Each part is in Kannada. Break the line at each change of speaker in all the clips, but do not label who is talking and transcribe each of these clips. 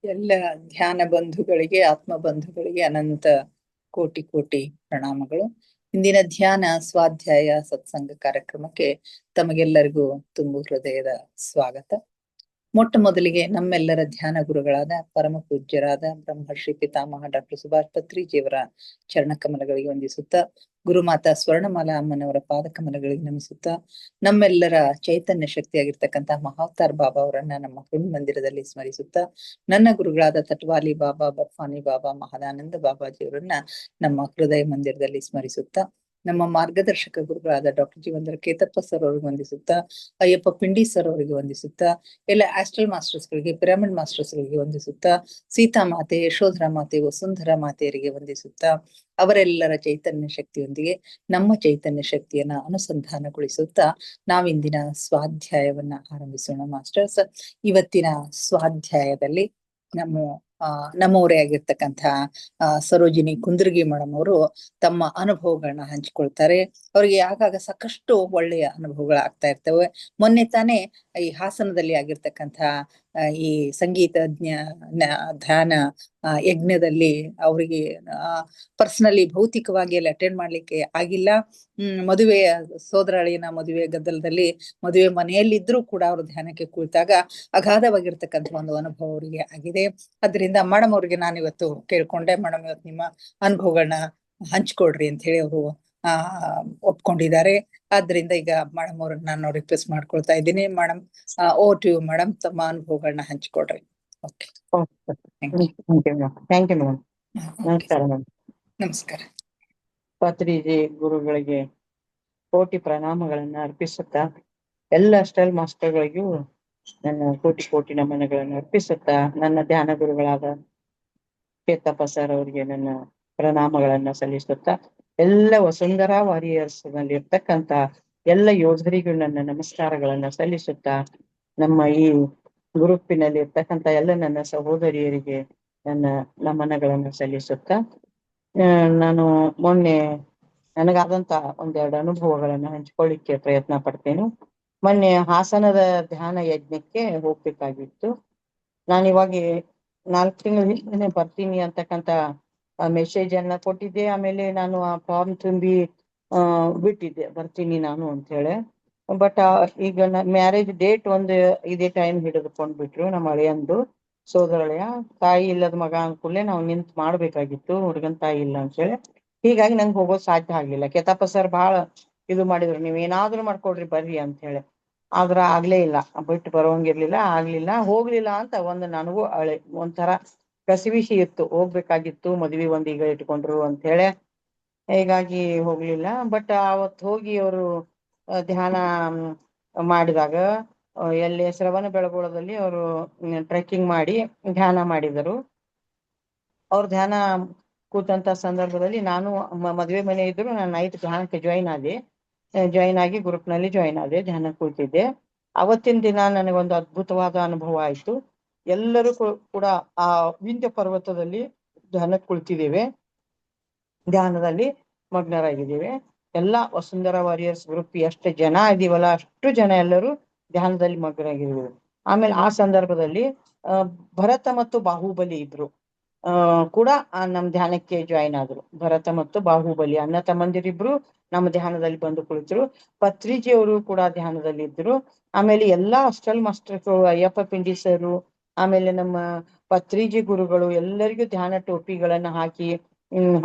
ಎಲ್ಲ ಧ್ಯಾನ ಬಂಧುಗಳಿಗೆ, ಆತ್ಮ ಬಂಧುಗಳಿಗೆ ಅನಂತ ಕೋಟಿ ಕೋಟಿ ಪ್ರಣಾಮಗಳು. ಇಂದಿನ ಧ್ಯಾನ ಸ್ವಾಧ್ಯಾಯ ಸತ್ಸಂಗ ಕಾರ್ಯಕ್ರಮಕ್ಕೆ ತಮಗೆಲ್ಲರಿಗೂ ತುಂಬು ಹೃದಯದ ಸ್ವಾಗತ. ಮೊಟ್ಟ ಮೊದಲಿಗೆ ನಮ್ಮೆಲ್ಲರ ಧ್ಯಾನ ಗುರುಗಳಾದ ಪರಮ ಪೂಜ್ಯರಾದ ಬ್ರಹ್ಮರ್ಷಿ ಪಿತಾಮಹ ಡಾಕ್ಟರ್ ಸುಭಾಷ್ ಪತ್ರಿಜಿಯವರ ಚರಣ ಕಮಲಗಳಿಗೆ ವಂದಿಸುತ್ತಾ, ಗುರುಮಾತಾ ಸ್ವರ್ಣಮಾಲಾ ಅಮ್ಮನವರ ಪಾದ ಕಮಲಗಳಿಗೆ ನಮಿಸುತ್ತಾ, ನಮ್ಮೆಲ್ಲರ ಚೈತನ್ಯ ಶಕ್ತಿಯಾಗಿರ್ತಕ್ಕಂತಹ ಮಹಾವತಾರ್ ಬಾಬಾ ಅವರನ್ನ ನಮ್ಮ ಹುಣ್ ಮಂದಿರದಲ್ಲಿ ಸ್ಮರಿಸುತ್ತಾ, ನನ್ನ ಗುರುಗಳಾದ ತಟ್ವಾಲಿ ಬಾಬಾ, ಬರ್ಫಾನಿ ಬಾಬಾ, ಮಹದಾನಂದ ಬಾಬಾಜಿಯವರನ್ನ ನಮ್ಮ ಹೃದಯ ಮಂದಿರದಲ್ಲಿ ಸ್ಮರಿಸುತ್ತಾ, ನಮ್ಮ ಮಾರ್ಗದರ್ಶಕ ಗುರುಗಳಾದ ಡಾಕ್ಟರ್ ಜೀವಂದ್ರ ಕೇತಪ್ಪ ಸರ್ ಅವರಿಗೆ ವಂದಿಸುತ್ತಾ, ಅಯ್ಯಪ್ಪ ಪಿಂಡಿ ಸರ್ ಅವರಿಗೆ ವಂದಿಸುತ್ತಾ, ಎಲ್ಲ ಆಸ್ಟ್ರಲ್ ಮಾಸ್ಟರ್ಸ್ ಗಳಿಗೆ, ಪಿರಮಿಡ್ ಮಾಸ್ಟರ್ಸ್ ಗಳಿಗೆ ವಂದಿಸುತ್ತಾ, ಸೀತಾ ಮಾತೆ, ಯಶೋಧರಾ ಮಾತೆ, ವಸುಂಧರಾ ಮಾತೆಯರಿಗೆ ವಂದಿಸುತ್ತಾ, ಅವರೆಲ್ಲರ ಚೈತನ್ಯ ಶಕ್ತಿಯೊಂದಿಗೆ ನಮ್ಮ ಚೈತನ್ಯ ಶಕ್ತಿಯನ್ನ ಅನುಸಂಧಾನಗೊಳಿಸುತ್ತಾ ನಾವಿಂದಿನ ಸ್ವಾಧ್ಯಾಯವನ್ನ ಆರಂಭಿಸೋಣ ಮಾಸ್ಟರ್ಸ್. ಇವತ್ತಿನ ಸ್ವಾಧ್ಯಾಯದಲ್ಲಿ ನಮ್ಮವರೇ ಆಗಿರ್ತಕ್ಕಂಥ ಸರೋಜಿನಿ ಕುಂದರ್ಗಿ ಮೇಡಮ್ ಅವರು ತಮ್ಮ ಅನುಭವಗಳನ್ನ ಹಂಚಿಕೊಳ್ತಾರೆ. ಅವ್ರಿಗೆ ಆಗಾಗ ಸಾಕಷ್ಟು ಒಳ್ಳೆಯ ಅನುಭವಗಳಾಗ್ತಾ ಇರ್ತವೆ. ಮೊನ್ನೆ ತಾನೇ ಈ ಹಾಸನದಲ್ಲಿ ಆಗಿರ್ತಕ್ಕಂಥ ಈ ಸಂಗೀತ ಧ್ಯಾನ ಯಜ್ಞದಲ್ಲಿ ಅವರಿಗೆ ಪರ್ಸನಲಿ ಭೌತಿಕವಾಗಿ ಅಲ್ಲಿ ಅಟೆಂಡ್ ಮಾಡ್ಲಿಕ್ಕೆ ಆಗಿಲ್ಲ. ಮದುವೆಯ ಸೋದರಳಿಯನ ಮದುವೆ ಗದ್ದಲದಲ್ಲಿ ಮದುವೆ ಮನೆಯಲ್ಲಿದ್ರೂ ಕೂಡ ಅವರು ಧ್ಯಾನಕ್ಕೆ ಕುಳಿತಾಗ ಅಗಾಧವಾಗಿರ್ತಕ್ಕಂಥ ಒಂದು ಅನುಭವ ಅವರಿಗೆ ಆಗಿದೆ. ಅದರಿಂದ ಮೇಡಮ್ ಅವ್ರಿಗೆ ನಾನು ಇವತ್ತು ಕೇಳ್ಕೊಂಡೆ, ಮೇಡಮ್ ಇವತ್ತು ನಿಮ್ಮ ಅನುಭವಗಳನ್ನ ಹಂಚ್ಕೊಡ್ರಿ ಅಂತ ಹೇಳಿ ಅವರು ಒಪ್ಕೊಂಡಿದ್ದಾರೆ. ಆದ್ರಿಂದ ಈಗ ಮೇಡಮ್ ಅವ್ರನ್ನ ನಾನು ರಿಕ್ವೆಸ್ಟ್ ಮಾಡ್ಕೊಳ್ತಾ ಇದ್ದೀನಿ. Madam, over to you madam, ತಮ್ಮ ಅನುಭವಗಳನ್ನ ಹಂಚ್ಕೊಡ್ರಿ. Okay,
thank you madam. ನಮಸ್ಕಾರ ಮೇಡಮ್.
ನಮಸ್ಕಾರ.
ಪತ್ರಿಜಿ ಗುರುಗಳಿಗೆ ಕೋಟಿ ಪ್ರಣಾಮಗಳನ್ನ ಅರ್ಪಿಸುತ್ತಾ, ಎಲ್ಲ ಸ್ಟೈಲ್ ಮಾಸ್ಟರ್ಗಳಿಗೂ ನನ್ನ ಕೋಟಿ ಕೋಟಿ ನಮನಗಳನ್ನು ಅರ್ಪಿಸುತ್ತಾ, ನನ್ನ ಧ್ಯಾನ ಗುರುಗಳಾದ ಕೇತಪ್ಪ ಸರ್ ಅವರಿಗೆ ನನ್ನ ಪ್ರಣಾಮಗಳನ್ನ ಸಲ್ಲಿಸುತ್ತಾ, ಎಲ್ಲ ವಸುಂಧರಾ ವಾರಿಯರ್ಸ್ ನಲ್ಲಿ ಇರ್ತಕ್ಕಂತ ಎಲ್ಲ ಯೋಧರಿಗೂ ನನ್ನ ನಮಸ್ಕಾರಗಳನ್ನ ಸಲ್ಲಿಸುತ್ತಾ, ನಮ್ಮ ಈ ಗ್ರೂಪಿನಲ್ಲಿ ಇರ್ತಕ್ಕಂಥ ಎಲ್ಲ ನನ್ನ ಸಹೋದರಿಯರಿಗೆ ನನ್ನ ನಮನಗಳನ್ನು ಸಲ್ಲಿಸುತ್ತಾ, ನಾನು ಮೊನ್ನೆ ನನಗಾದಂತ ಒಂದೆರಡು ಅನುಭವಗಳನ್ನ ಹಂಚ್ಕೊಳ್ಳಿಕ್ಕೆ ಪ್ರಯತ್ನ ಪಡ್ತೇನೆ. ಮೊನ್ನೆ ಹಾಸನದ ಧ್ಯಾನ ಯಜ್ಞಕ್ಕೆ ಹೋಗ್ಬೇಕಾಗಿತ್ತು. ನಾನಿವಾಗ 4 ತಿಂಗಳ ಹಿಂದೆ ಬರ್ತೀನಿ ಅಂತಕ್ಕಂತ ಮೆಸೇಜ್ ಅನ್ನ ಕೊಟ್ಟಿದ್ದೆ. ಆಮೇಲೆ ನಾನು ಆ ಫಾರ್ಮ್ ತುಂಬಿ ಬಿಟ್ಟಿದ್ದೆ, ಬರ್ತೀನಿ ನಾನು ಅಂತ ಹೇಳಿ. ಬಟ್ ಈಗ ಮ್ಯಾರೇಜ್ ಡೇಟ್ ಒಂದು ಇದೇ ಟೈಮ್ ಹಿಡಿದುಕೊಂಡ್ಬಿಟ್ರು. ನಮ್ಮ ಹಳೆಯಂದು ಸೋದರಳೆಯ ತಾಯಿ ಇಲ್ಲದ ಮಗ ಅನ್ಕೂಲೆ ನಾವು ನಿಂತ್ ಮಾಡ್ಬೇಕಾಗಿತ್ತು, ಹುಡುಗನ್ ತಾಯಿ ಇಲ್ಲ ಅಂತ ಹೇಳಿ. ಹೀಗಾಗಿ ನಂಗೆ ಹೋಗೋದು ಸಾಧ್ಯ ಆಗ್ಲಿಲ್ಲ. ಕೇತಪ್ಪ ಸರ್ ಬಹಳ ಇದು ಮಾಡಿದ್ರು, ನೀವ್ ಏನಾದ್ರೂ ಮಾಡ್ಕೊಡ್ರಿ ಬರ್ರಿ ಅಂತ ಹೇಳಿ. ಆದ್ರ ಆಗ್ಲೇ ಇಲ್ಲ, ಬಿಟ್ಟು ಬರೋಂಗಿರ್ಲಿಲ್ಲ, ಆಗ್ಲಿಲ್ಲ, ಹೋಗ್ಲಿಲ್ಲ ಅಂತ ಒಂದು ನನಗೂ ಒಂಥರ ಕಸಿವಿಸಿ ಇತ್ತು. ಹೋಗ್ಬೇಕಾಗಿತ್ತು, ಮದ್ವಿ ಈಗ ಇಟ್ಕೊಂಡ್ರು ಅಂತ ಹೇಳಿ, ಹೀಗಾಗಿ ಹೋಗ್ಲಿಲ್ಲ. ಬಟ್ ಅವತ್ ಹೋಗಿ ಅವರು ಧ್ಯಾನ ಮಾಡಿದಾಗ ಎಲ್ಲಿ ಶ್ರವಣ ಬೆಳಗೊಳದಲ್ಲಿ ಅವರು ಟ್ರೆಕ್ಕಿಂಗ್ ಮಾಡಿ ಧ್ಯಾನ ಮಾಡಿದರು. ಅವ್ರ ಧ್ಯಾನ ಕೂತಂತ ಸಂದರ್ಭದಲ್ಲಿ ನಾನು ಮದ್ವೆ ಮನೆ ಇದ್ರು, ನಾನು ನೈಟ್ ಧ್ಯಾನಕ್ಕೆ ಜಾಯಿನ್ ಆಗಿ ಗ್ರೂಪ್ ನಲ್ಲಿ ಜಾಯಿನ್ ಆದೆ, ಧ್ಯಾನ ಕೂತಿದ್ದೆ. ಅವತ್ತಿನ ದಿನ ನನಗೊಂದು ಅದ್ಭುತವಾದ ಅನುಭವ ಆಯ್ತು. ಎಲ್ಲರೂ ಕೂಡ ಆ ವಿಂಧ್ಯ ಪರ್ವತದಲ್ಲಿ ಧ್ಯಾನಕ್ಕೆ ಕುಳಿತಿದ್ದೇವೆ, ಧ್ಯಾನದಲ್ಲಿ ಮಗ್ನರಾಗಿದ್ದೇವೆ. ಎಲ್ಲಾ ವಸುಂಧರಾ ವಾರಿಯರ್ಸ್ ಗ್ರೂಪ್ ಎಷ್ಟು ಜನ ಇದೀವಲ್ಲ ಅಷ್ಟು ಜನ ಎಲ್ಲರೂ ಧ್ಯಾನದಲ್ಲಿ ಮಗ್ನರಾಗಿದ್ದೇವೆ. ಆಮೇಲೆ ಆ ಸಂದರ್ಭದಲ್ಲಿ ಭರತ ಮತ್ತು ಬಾಹುಬಲಿ ಇದ್ರು ಕೂಡ ನಮ್ ಧ್ಯಾನಕ್ಕೆ ಜಾಯಿನ್ ಆದ್ರು. ಭರತ ಮತ್ತು ಬಾಹುಬಲಿ ಅಣ್ಣ ತಮ್ಮಂದಿರಿಬ್ರು ನಮ್ಮ ಧ್ಯಾನದಲ್ಲಿ ಬಂದು ಕುಳಿತರು. ಪತ್ರಿಜಿ ಅವರು ಕೂಡ ಧ್ಯಾನದಲ್ಲಿ ಇದ್ರು. ಆಮೇಲೆ ಎಲ್ಲಾ ಅಸ್ಟಲ್ ಮಾಸ್ಟರ್ಸ್, ಅಯ್ಯಪ್ಪ ಪಿಂಡಿ ಸರು, ಆಮೇಲೆ ನಮ್ಮ ಪತ್ರಿಜಿ ಗುರುಗಳು ಎಲ್ಲರಿಗೂ ಧ್ಯಾನ ಟೋಪಿಗಳನ್ನ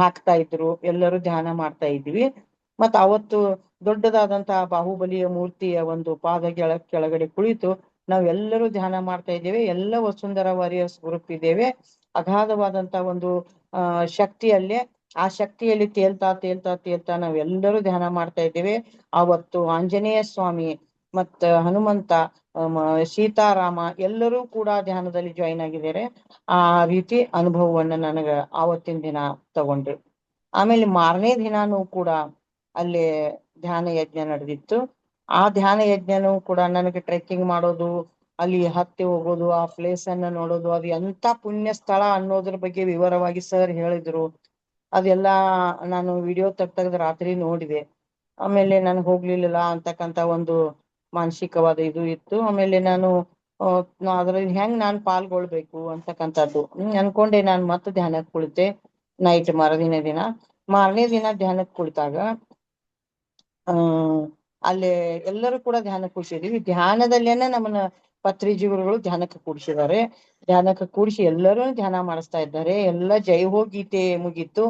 ಹಾಕ್ತಾ ಇದ್ರು. ಎಲ್ಲರೂ ಧ್ಯಾನ ಮಾಡ್ತಾ ಇದ್ವಿ. ಮತ್ತ ಅವತ್ತು ದೊಡ್ಡದಾದಂತಹ ಬಾಹುಬಲಿಯ ಮೂರ್ತಿಯ ಒಂದು ಪಾದ ಕೆಳಗಡೆ ಕುಳಿತು ನಾವೆಲ್ಲರೂ ಧ್ಯಾನ ಮಾಡ್ತಾ ಇದ್ದೇವೆ. ಎಲ್ಲ ವಸುಂಧರಾ ವಾರಿಯರ್ಸ್ ಗ್ರೂಪ್ ಇದ್ದೇವೆ. ಅಗಾಧವಾದಂತ ಒಂದು ಶಕ್ತಿಯಲ್ಲೇ, ಆ ಶಕ್ತಿಯಲ್ಲಿ ತೇಲ್ತಾ ತೇಲ್ತಾ ತೇಲ್ತಾ ನಾವೆಲ್ಲರೂ ಧ್ಯಾನ ಮಾಡ್ತಾ ಇದ್ದೇವೆ. ಆವತ್ತು ಆಂಜನೇಯ ಸ್ವಾಮಿ ಮತ್ತ ಹನುಮಂತ, ಸೀತಾರಾಮ ಎಲ್ಲರೂ ಕೂಡ ಧ್ಯಾನದಲ್ಲಿ ಜಾಯಿನ್ ಆಗಿದ್ದಾರೆ. ಆ ರೀತಿ ಅನುಭವವನ್ನ ನನಗ ಆವತ್ತಿನ ದಿನ ತಗೊಂಡ್ರು. ಆಮೇಲೆ ಮಾರನೇ ದಿನಾನೂ ಕೂಡ ಅಲ್ಲಿ ಧ್ಯಾನ ಯಜ್ಞ ನಡೆದಿತ್ತು. ಆ ಧ್ಯಾನ ಯಜ್ಞನೂ ಕೂಡ ನನಗೆ ಟ್ರೆಕ್ಕಿಂಗ್ ಮಾಡೋದು, ಅಲ್ಲಿ ಹತ್ತಿ ಹೋಗೋದು, ಆ ಪ್ಲೇಸ್ ಅನ್ನ ನೋಡೋದು, ಅದು ಎಂತ ಪುಣ್ಯ ಸ್ಥಳ ಅನ್ನೋದ್ರ ಬಗ್ಗೆ ವಿವರವಾಗಿ ಸರ್ ಹೇಳಿದ್ರು. ಅದೆಲ್ಲಾ ನಾನು ವಿಡಿಯೋ ತೆಗ್ದು ರಾತ್ರಿ ನೋಡಿದೆ. ಆಮೇಲೆ ನಾನು ಹೋಗ್ಲಿಲ್ಲ ಅಂತಕ್ಕಂತ ಒಂದು ಮಾನಸಿಕವಾದ ಇದು ಇತ್ತು. ಆಮೇಲೆ ನಾನು ಅದ್ರಲ್ಲಿ ಹೆಂಗ್ ನಾನ್ ಪಾಲ್ಗೊಳ್ಬೇಕು ಅಂತಕ್ಕಂಥದ್ದು ಅನ್ಕೊಂಡೆ ನಾನ್ ಮತ್ತೆ ಧ್ಯಾನಕ್ಕೆ ಕುಳಿತೆ. ನೈಟ್ ಮಾರನೇ ದಿನ ಧ್ಯಾನಕ್ಕೆ ಕುಳಿತಾಗ ಅಲ್ಲಿ ಎಲ್ಲರೂ ಕೂಡ ಧ್ಯಾನಕ್ಕೆ ಕೂಡ್ಸಿದೀವಿ. ಧ್ಯಾನದಲ್ಲೇನೆ ನಮ್ಮನ್ನ ಪತ್ರಿಜಿ ಗುರುಗಳು ಧ್ಯಾನಕ್ಕೆ ಕೂಡ್ಸಿದ್ದಾರೆ. ಧ್ಯಾನಕ್ಕೆ ಕೂಡಿಸಿ ಎಲ್ಲರೂ ಧ್ಯಾನ ಮಾಡಿಸ್ತಾ ಇದ್ದಾರೆ. ಎಲ್ಲ ಜೈ ಹೋ ಗೀತೆ ಮುಗೀತು.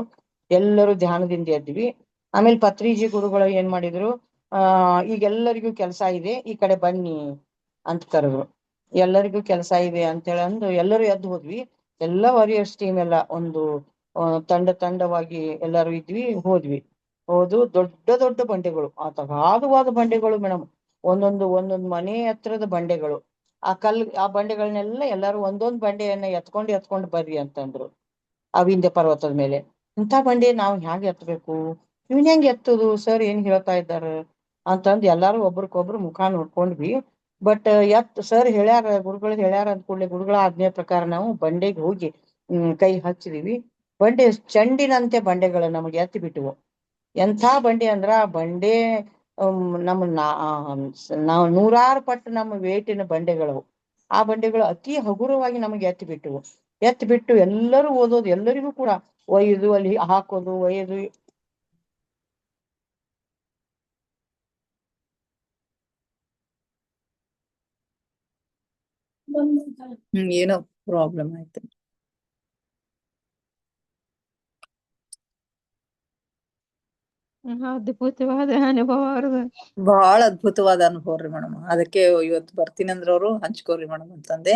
ಎಲ್ಲರೂ ಧ್ಯಾನದಿಂದ ಎದ್ವಿ. ಆಮೇಲೆ ಪತ್ರಿಜಿ ಗುರುಗಳು ಏನ್ ಮಾಡಿದ್ರು, ಈಗ ಎಲ್ಲರಿಗೂ ಕೆಲಸ ಇದೆ, ಈ ಕಡೆ ಬನ್ನಿ ಅಂತ ಕರೆದ್ರು. ಎಲ್ಲರಿಗೂ ಕೆಲಸ ಇದೆ ಅಂತ ಹೇಳಂದು ಎಲ್ಲರೂ ಎದ್ದು ಹೋದ್ವಿ. ಎಲ್ಲ ವಾರಿಯರ್ಸ್ ಟೀಮ್ ಎಲ್ಲ ಒಂದು ತಂಡವಾಗಿ ಎಲ್ಲರೂ ಇದ್ವಿ. ಹೋದು ದೊಡ್ಡ ದೊಡ್ಡ ಬಂಡೆಗಳು, ಅಗಾಧವಾದ ಬಂಡೆಗಳು ಮೇಡಮ್. ಒಂದೊಂದು ಮನೆ ಹತ್ರದ ಬಂಡೆಗಳು. ಆ ಬಂಡೆಗಳನ್ನೆಲ್ಲ ಎಲ್ಲರೂ ಒಂದೊಂದು ಬಂಡೆಯನ್ನ ಎತ್ಕೊಂಡು ಬರ್ರಿ ಅಂತಂದ್ರು. ಆ ವಿಂಧ್ಯ ಪರ್ವತದ ಮೇಲೆ ಇಂಥ ಬಂಡೆ ನಾವು ಹ್ಯಾಂಗ ಎತ್ತಬೇಕು, ಇವನ್ ಹೆಂಗ್ ಎತ್ತುದು ಸರ್, ಏನ್ ಹೇಳ್ತಾ ಇದ್ದಾರೆ ಅಂತಂದು ಎಲ್ಲಾರು ಒಬ್ರಿಗೊಬ್ರು ಮುಖ ನೋಡ್ಕೊಂಡ್ವಿ. ಬಟ್ ಸರ್ ಹೇಳ್ಯಾರ, ಗುರುಗಳು ಹೇಳ್ಯಾರ ಅಂದ ಕೂಡಲೇ ಗುರುಗಳ ಆಜ್ಞೆ ಪ್ರಕಾರ ನಾವು ಬಂಡೆಗೆ ಹೋಗಿ ಕೈ ಹಚ್ಚಿದೀವಿ. ಬಂಡೆ ಚೆಂಡಿನಂತೆ ಬಂಡೆಗಳು ನಮಗೆ ಎತ್ತಿ ಬಿಟ್ಟವು. ಎಂಥ ಬಂಡೆ ಅಂದ್ರ ಆ ಬಂಡೆ ನಾವು 100 ಪಟ್ಟು ನಮ್ಮ ವೇಟಿನ ಬಂಡೆಗಳು. ಆ ಬಂಡೆಗಳು ಅತಿ ಹಗುರವಾಗಿ ನಮಗೆ ಎತ್ತಿ ಬಿಟ್ಟು ಎಲ್ಲರೂ ಓದೋದು, ಎಲ್ಲರಿಗೂ ಕೂಡ ಒಯ್ದು ಅಲ್ಲಿ ಹಾಕೋದು, ಒಯ್ದು
ಏನೋ ಪ್ರಾಬ್ಲಮ್ ಆಯ್ತು.
ಅದ್ಭುತವಾದ ಅನುಭವ ಅವ್ರದ್ದು.
ಬಹಳ ಅದ್ಭುತವಾದ ಅನುಭವ ರೀ ಮೇಡಮ್. ಅದಕ್ಕೆ ಇವತ್ತು ಬರ್ತೀನಿ ಅಂದ್ರ ಅವ್ರು ಹಂಚ್ಕೋರಿ ಮೇಡಮ್ ಅಂತಂದೆ.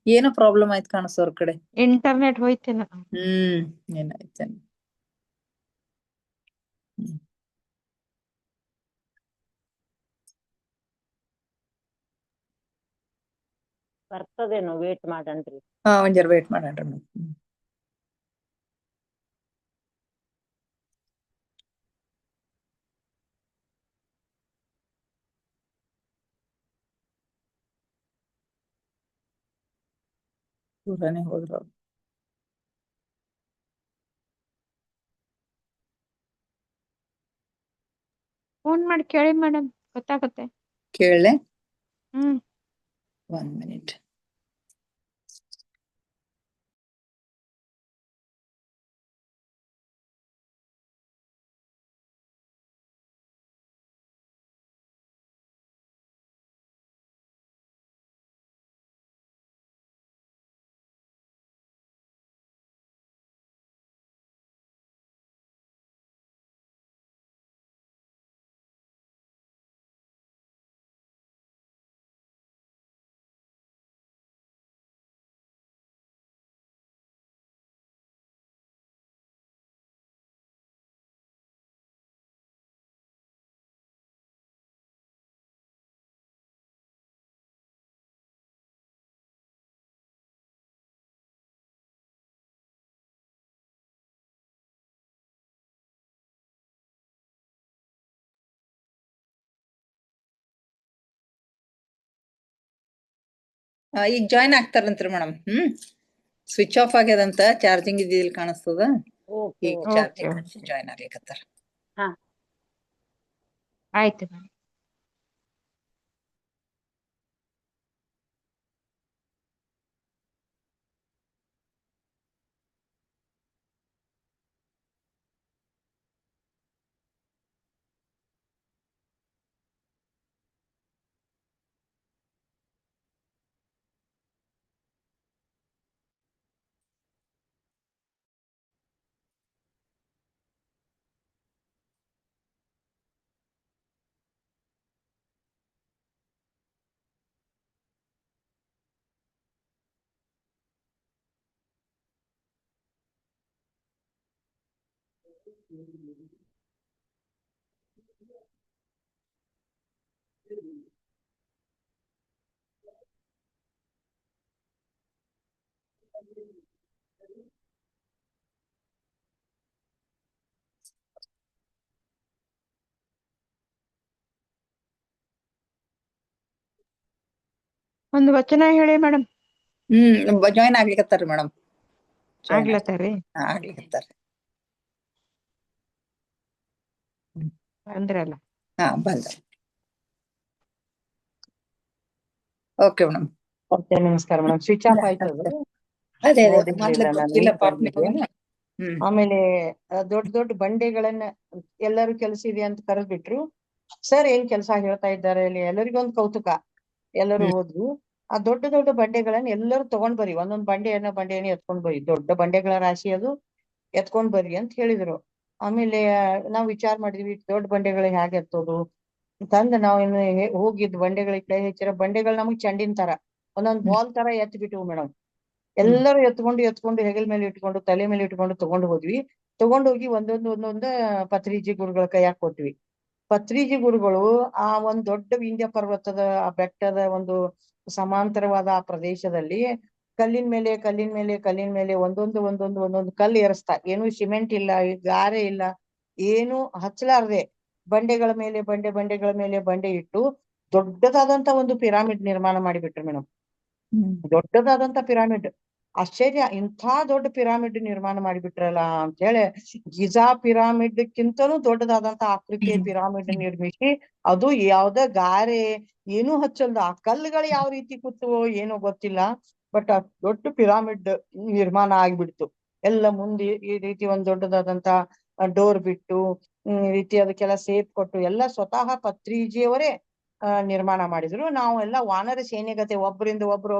ಏನೋ ಪ್ರಾಬ್ಲಮ್ ಆಯ್ತು ಕಾಣಿಸ್ ಅವ್ರ ಕಡೆ.
ಇಂಟರ್ನೆಟ್ ಹೋಯ್ತೇನ.
ಏನಾಯ್ತೇನ.
ಬರ್ತದೇನೋ, ವೇಟ್ ಮಾಡನ್ರಿ.
ಒಂದ್ ಜರ ವೇಟ್ ಮಾಡಣ್ರಿ ಮೇಡಮ್. ದೂರನೇ ಹೋದ್ರು ಅವ್ರು.
ಫೋನ್ ಮಾಡಿ ಕೇಳಿ ಮೇಡಮ್, ಗೊತ್ತಾಗುತ್ತೆ.
ಕೇಳಲೆ 1 minute. ಈಗ ಜಾಯ್ನ್ ಆಗ್ತಾರಂತ್ರಿ ಮೇಡಮ್. ಸ್ವಿಚ್ ಆಫ್ ಆಗ್ಯದಂತ, ಚಾರ್ಜಿಂಗ್ ಇದ್ದಿಲ್ಲ ಕಾಣಿಸ್ತದ. ಈಗ ಚಾರ್ಜಿಂಗ್ ಜಾಯ್ನ್ ಆಗ್ಲಿಕತ್ತಾರ.
ಆಯ್ತು ಮೇಡಮ್. ಒಂದು ವಚನ ಹೇಳಿ ಮೇಡಮ್.
ಜಾಯ್ನ್ ಆಗ್ಲಿಕತ್ತಾರ ಮೇಡಮ್.
ಆಗ್ಲತ್ತಾರಿ.
ಆಗ್ಲಿಕತ್ತಾರ.
ಅಂದ್ರಲ್ಲ.
ಬಂದ. Okay madam.
ಮತ್ತೆ ನಮಸ್ಕಾರ ಮೇಡಮ್. ಸ್ವಿಚ್ ಆಫ್ ಆಯ್ತು ಅದು,
ಅದೇ ಅದೇ
ನೋಡಿರ್ಲಿಲ್ಲ
ಮೊದ್ಲು
ನಾನು
ಗೊತ್ತಿಲ್ಲ
ಈಗ
ಪಾಪ
ಬಂದಿದೆ.
ನಿಮಗೂನು. ಹ್ಮ್
ಆಮೇಲೆ ದೊಡ್ಡ ದೊಡ್ಡ ಬಂಡೆಗಳನ್ನ ಎಲ್ಲರೂ ಕೆಲಸ ಇದೆ ಅಂತ ಕರೆದ್ಬಿಟ್ರು. ಸರ್ ಏನ್ ಕೆಲಸ ಹೇಳ್ತಾ ಇದ್ದಾರೆ ಇಲ್ಲಿ, ಎಲ್ಲರಿಗೊಂದು ಕೌತುಕ. ಎಲ್ಲರೂ
ಹ್ಮ್
ಹೋದ್ರು. ಆ ದೊಡ್ಡ ದೊಡ್ಡ ಬಂಡೆಗಳನ್ನ ಎಲ್ಲರೂ ತಗೊಂಡ್ ಬರ್ರಿ, ಒಂದೊಂದ್ ಬಂಡೆಯನ್ನ ಎತ್ಕೊಂಡ್ ಬರ್ರಿ, ದೊಡ್ಡ ಬಂಡೆಗಳ ರಾಶಿ ಅದು, ಎತ್ಕೊಂಡ್ ಬರ್ರಿ ಅಂತ ಹೇಳಿದ್ರು. ಆಮೇಲೆ ನಾವ್ ವಿಚಾರ ಮಾಡಿದ್ವಿ, ಇಷ್ಟ್ ದೊಡ್ಡ ಬಂಡೆಗಳು ಹೇಗೆ ಎತ್ತೋದು ತಂದ ನಾವ್ ಇನ್ನು ಹೋಗಿದ್ ಬಂಡೆಗಳಿಗೆ ಕೈ ಹಚ್ಚಿರ ಬಂಡೆಗಳು ನಮಗ್ ಚಂಡಿನ ತರ ಒಂದೊಂದ್
ಹ್ಮ್
ಬಾಲ್ ತರ ಎತ್ ಬಿಟ್ಟಿವು ಮೇಡಮ್.
ಹ್ಮ್
ಎಲ್ಲರೂ ಎತ್ಕೊಂಡು ಹೆಗಲ್ ಮೇಲೆ ಇಟ್ಕೊಂಡು ತಲೆ ಮೇಲೆ ಇಟ್ಕೊಂಡು ತಗೊಂಡು ಹೋದ್ವಿ. ತಗೊಂಡೋಗಿ ಒಂದೊಂದ್ ಪತ್ರಿಜಿ ಗುರುಗಳ ಕೈಯಾಗ ಕೊಟ್ವಿ. ಪತ್ರಿಜಿ ಗುರುಗಳು ಆ ಒಂದ್ ದೊಡ್ಡ ವಿಂಧ್ಯ ಪರ್ವತದ ಆ ಬೆಟ್ಟದ ಒಂದು ಸಮಾಂತರವಾದ ಆ ಪ್ರದೇಶದಲ್ಲಿ ಕಲ್ಲಿನ ಮೇಲೆ ಒಂದೊಂದು ಕಲ್ಲು ಏರಿಸ್ತಾ, ಏನು ಸಿಮೆಂಟ್ ಇಲ್ಲ, ಗಾರೆ ಇಲ್ಲ, ಏನು ಹಚ್ಚಲಾರ್ದೆ ಬಂಡೆಗಳ ಮೇಲೆ ಬಂಡೆ ಇಟ್ಟು ದೊಡ್ಡದಾದಂತ ಒಂದು ಪಿರಾಮಿಡ್ ನಿರ್ಮಾಣ ಮಾಡಿಬಿಟ್ರು ಮೇಡಮ್.
ಹ್ಮ್
ದೊಡ್ಡದಾದಂತ ಪಿರಾಮಿಡ್. ಆಶ್ಚರ್ಯ, ಇಂಥ ದೊಡ್ಡ ಪಿರಾಮಿಡ್ ನಿರ್ಮಾಣ ಮಾಡಿಬಿಟ್ರಲ್ಲ ಅಂತ ಹೇಳಿ ಗಿಜಾ ಪಿರಾಮಿಡ್ ಕಿಂತನೂ ದೊಡ್ಡದಾದಂತ ಆಕೃತಿಯ ಪಿರಾಮಿಡ್ ನಿರ್ಮಿಸಿ, ಅದು ಯಾವ್ದ ಗಾರೆ ಏನೂ ಹಚ್ಚಲ್ದ, ಆ ಕಲ್ಲುಗಳು ಯಾವ ರೀತಿ ಕೂತವೋ ಏನೋ ಗೊತ್ತಿಲ್ಲ, ಬಟ್ ಆ ದೊಡ್ಡ ಪಿರಾಮಿಡ್ ನಿರ್ಮಾಣ ಆಗ್ಬಿಡ್ತು. ಎಲ್ಲ ಮುಂದೆ ಈ ರೀತಿ ಒಂದ್ ದೊಡ್ಡದಾದಂತ ಡೋರ್ ಬಿಟ್ಟು ಈ ರೀತಿ ಅದಕ್ಕೆಲ್ಲ ಸೇಪ್ ಕೊಟ್ಟು ಎಲ್ಲ ಸ್ವತಃ ಪತ್ರಿಜಿಯವರೇ ನಿರ್ಮಾಣ ಮಾಡಿದ್ರು. ನಾವು ಎಲ್ಲ ವಾನರ ಸೇನೆಗತೆ ಒಬ್ಬರಿಂದ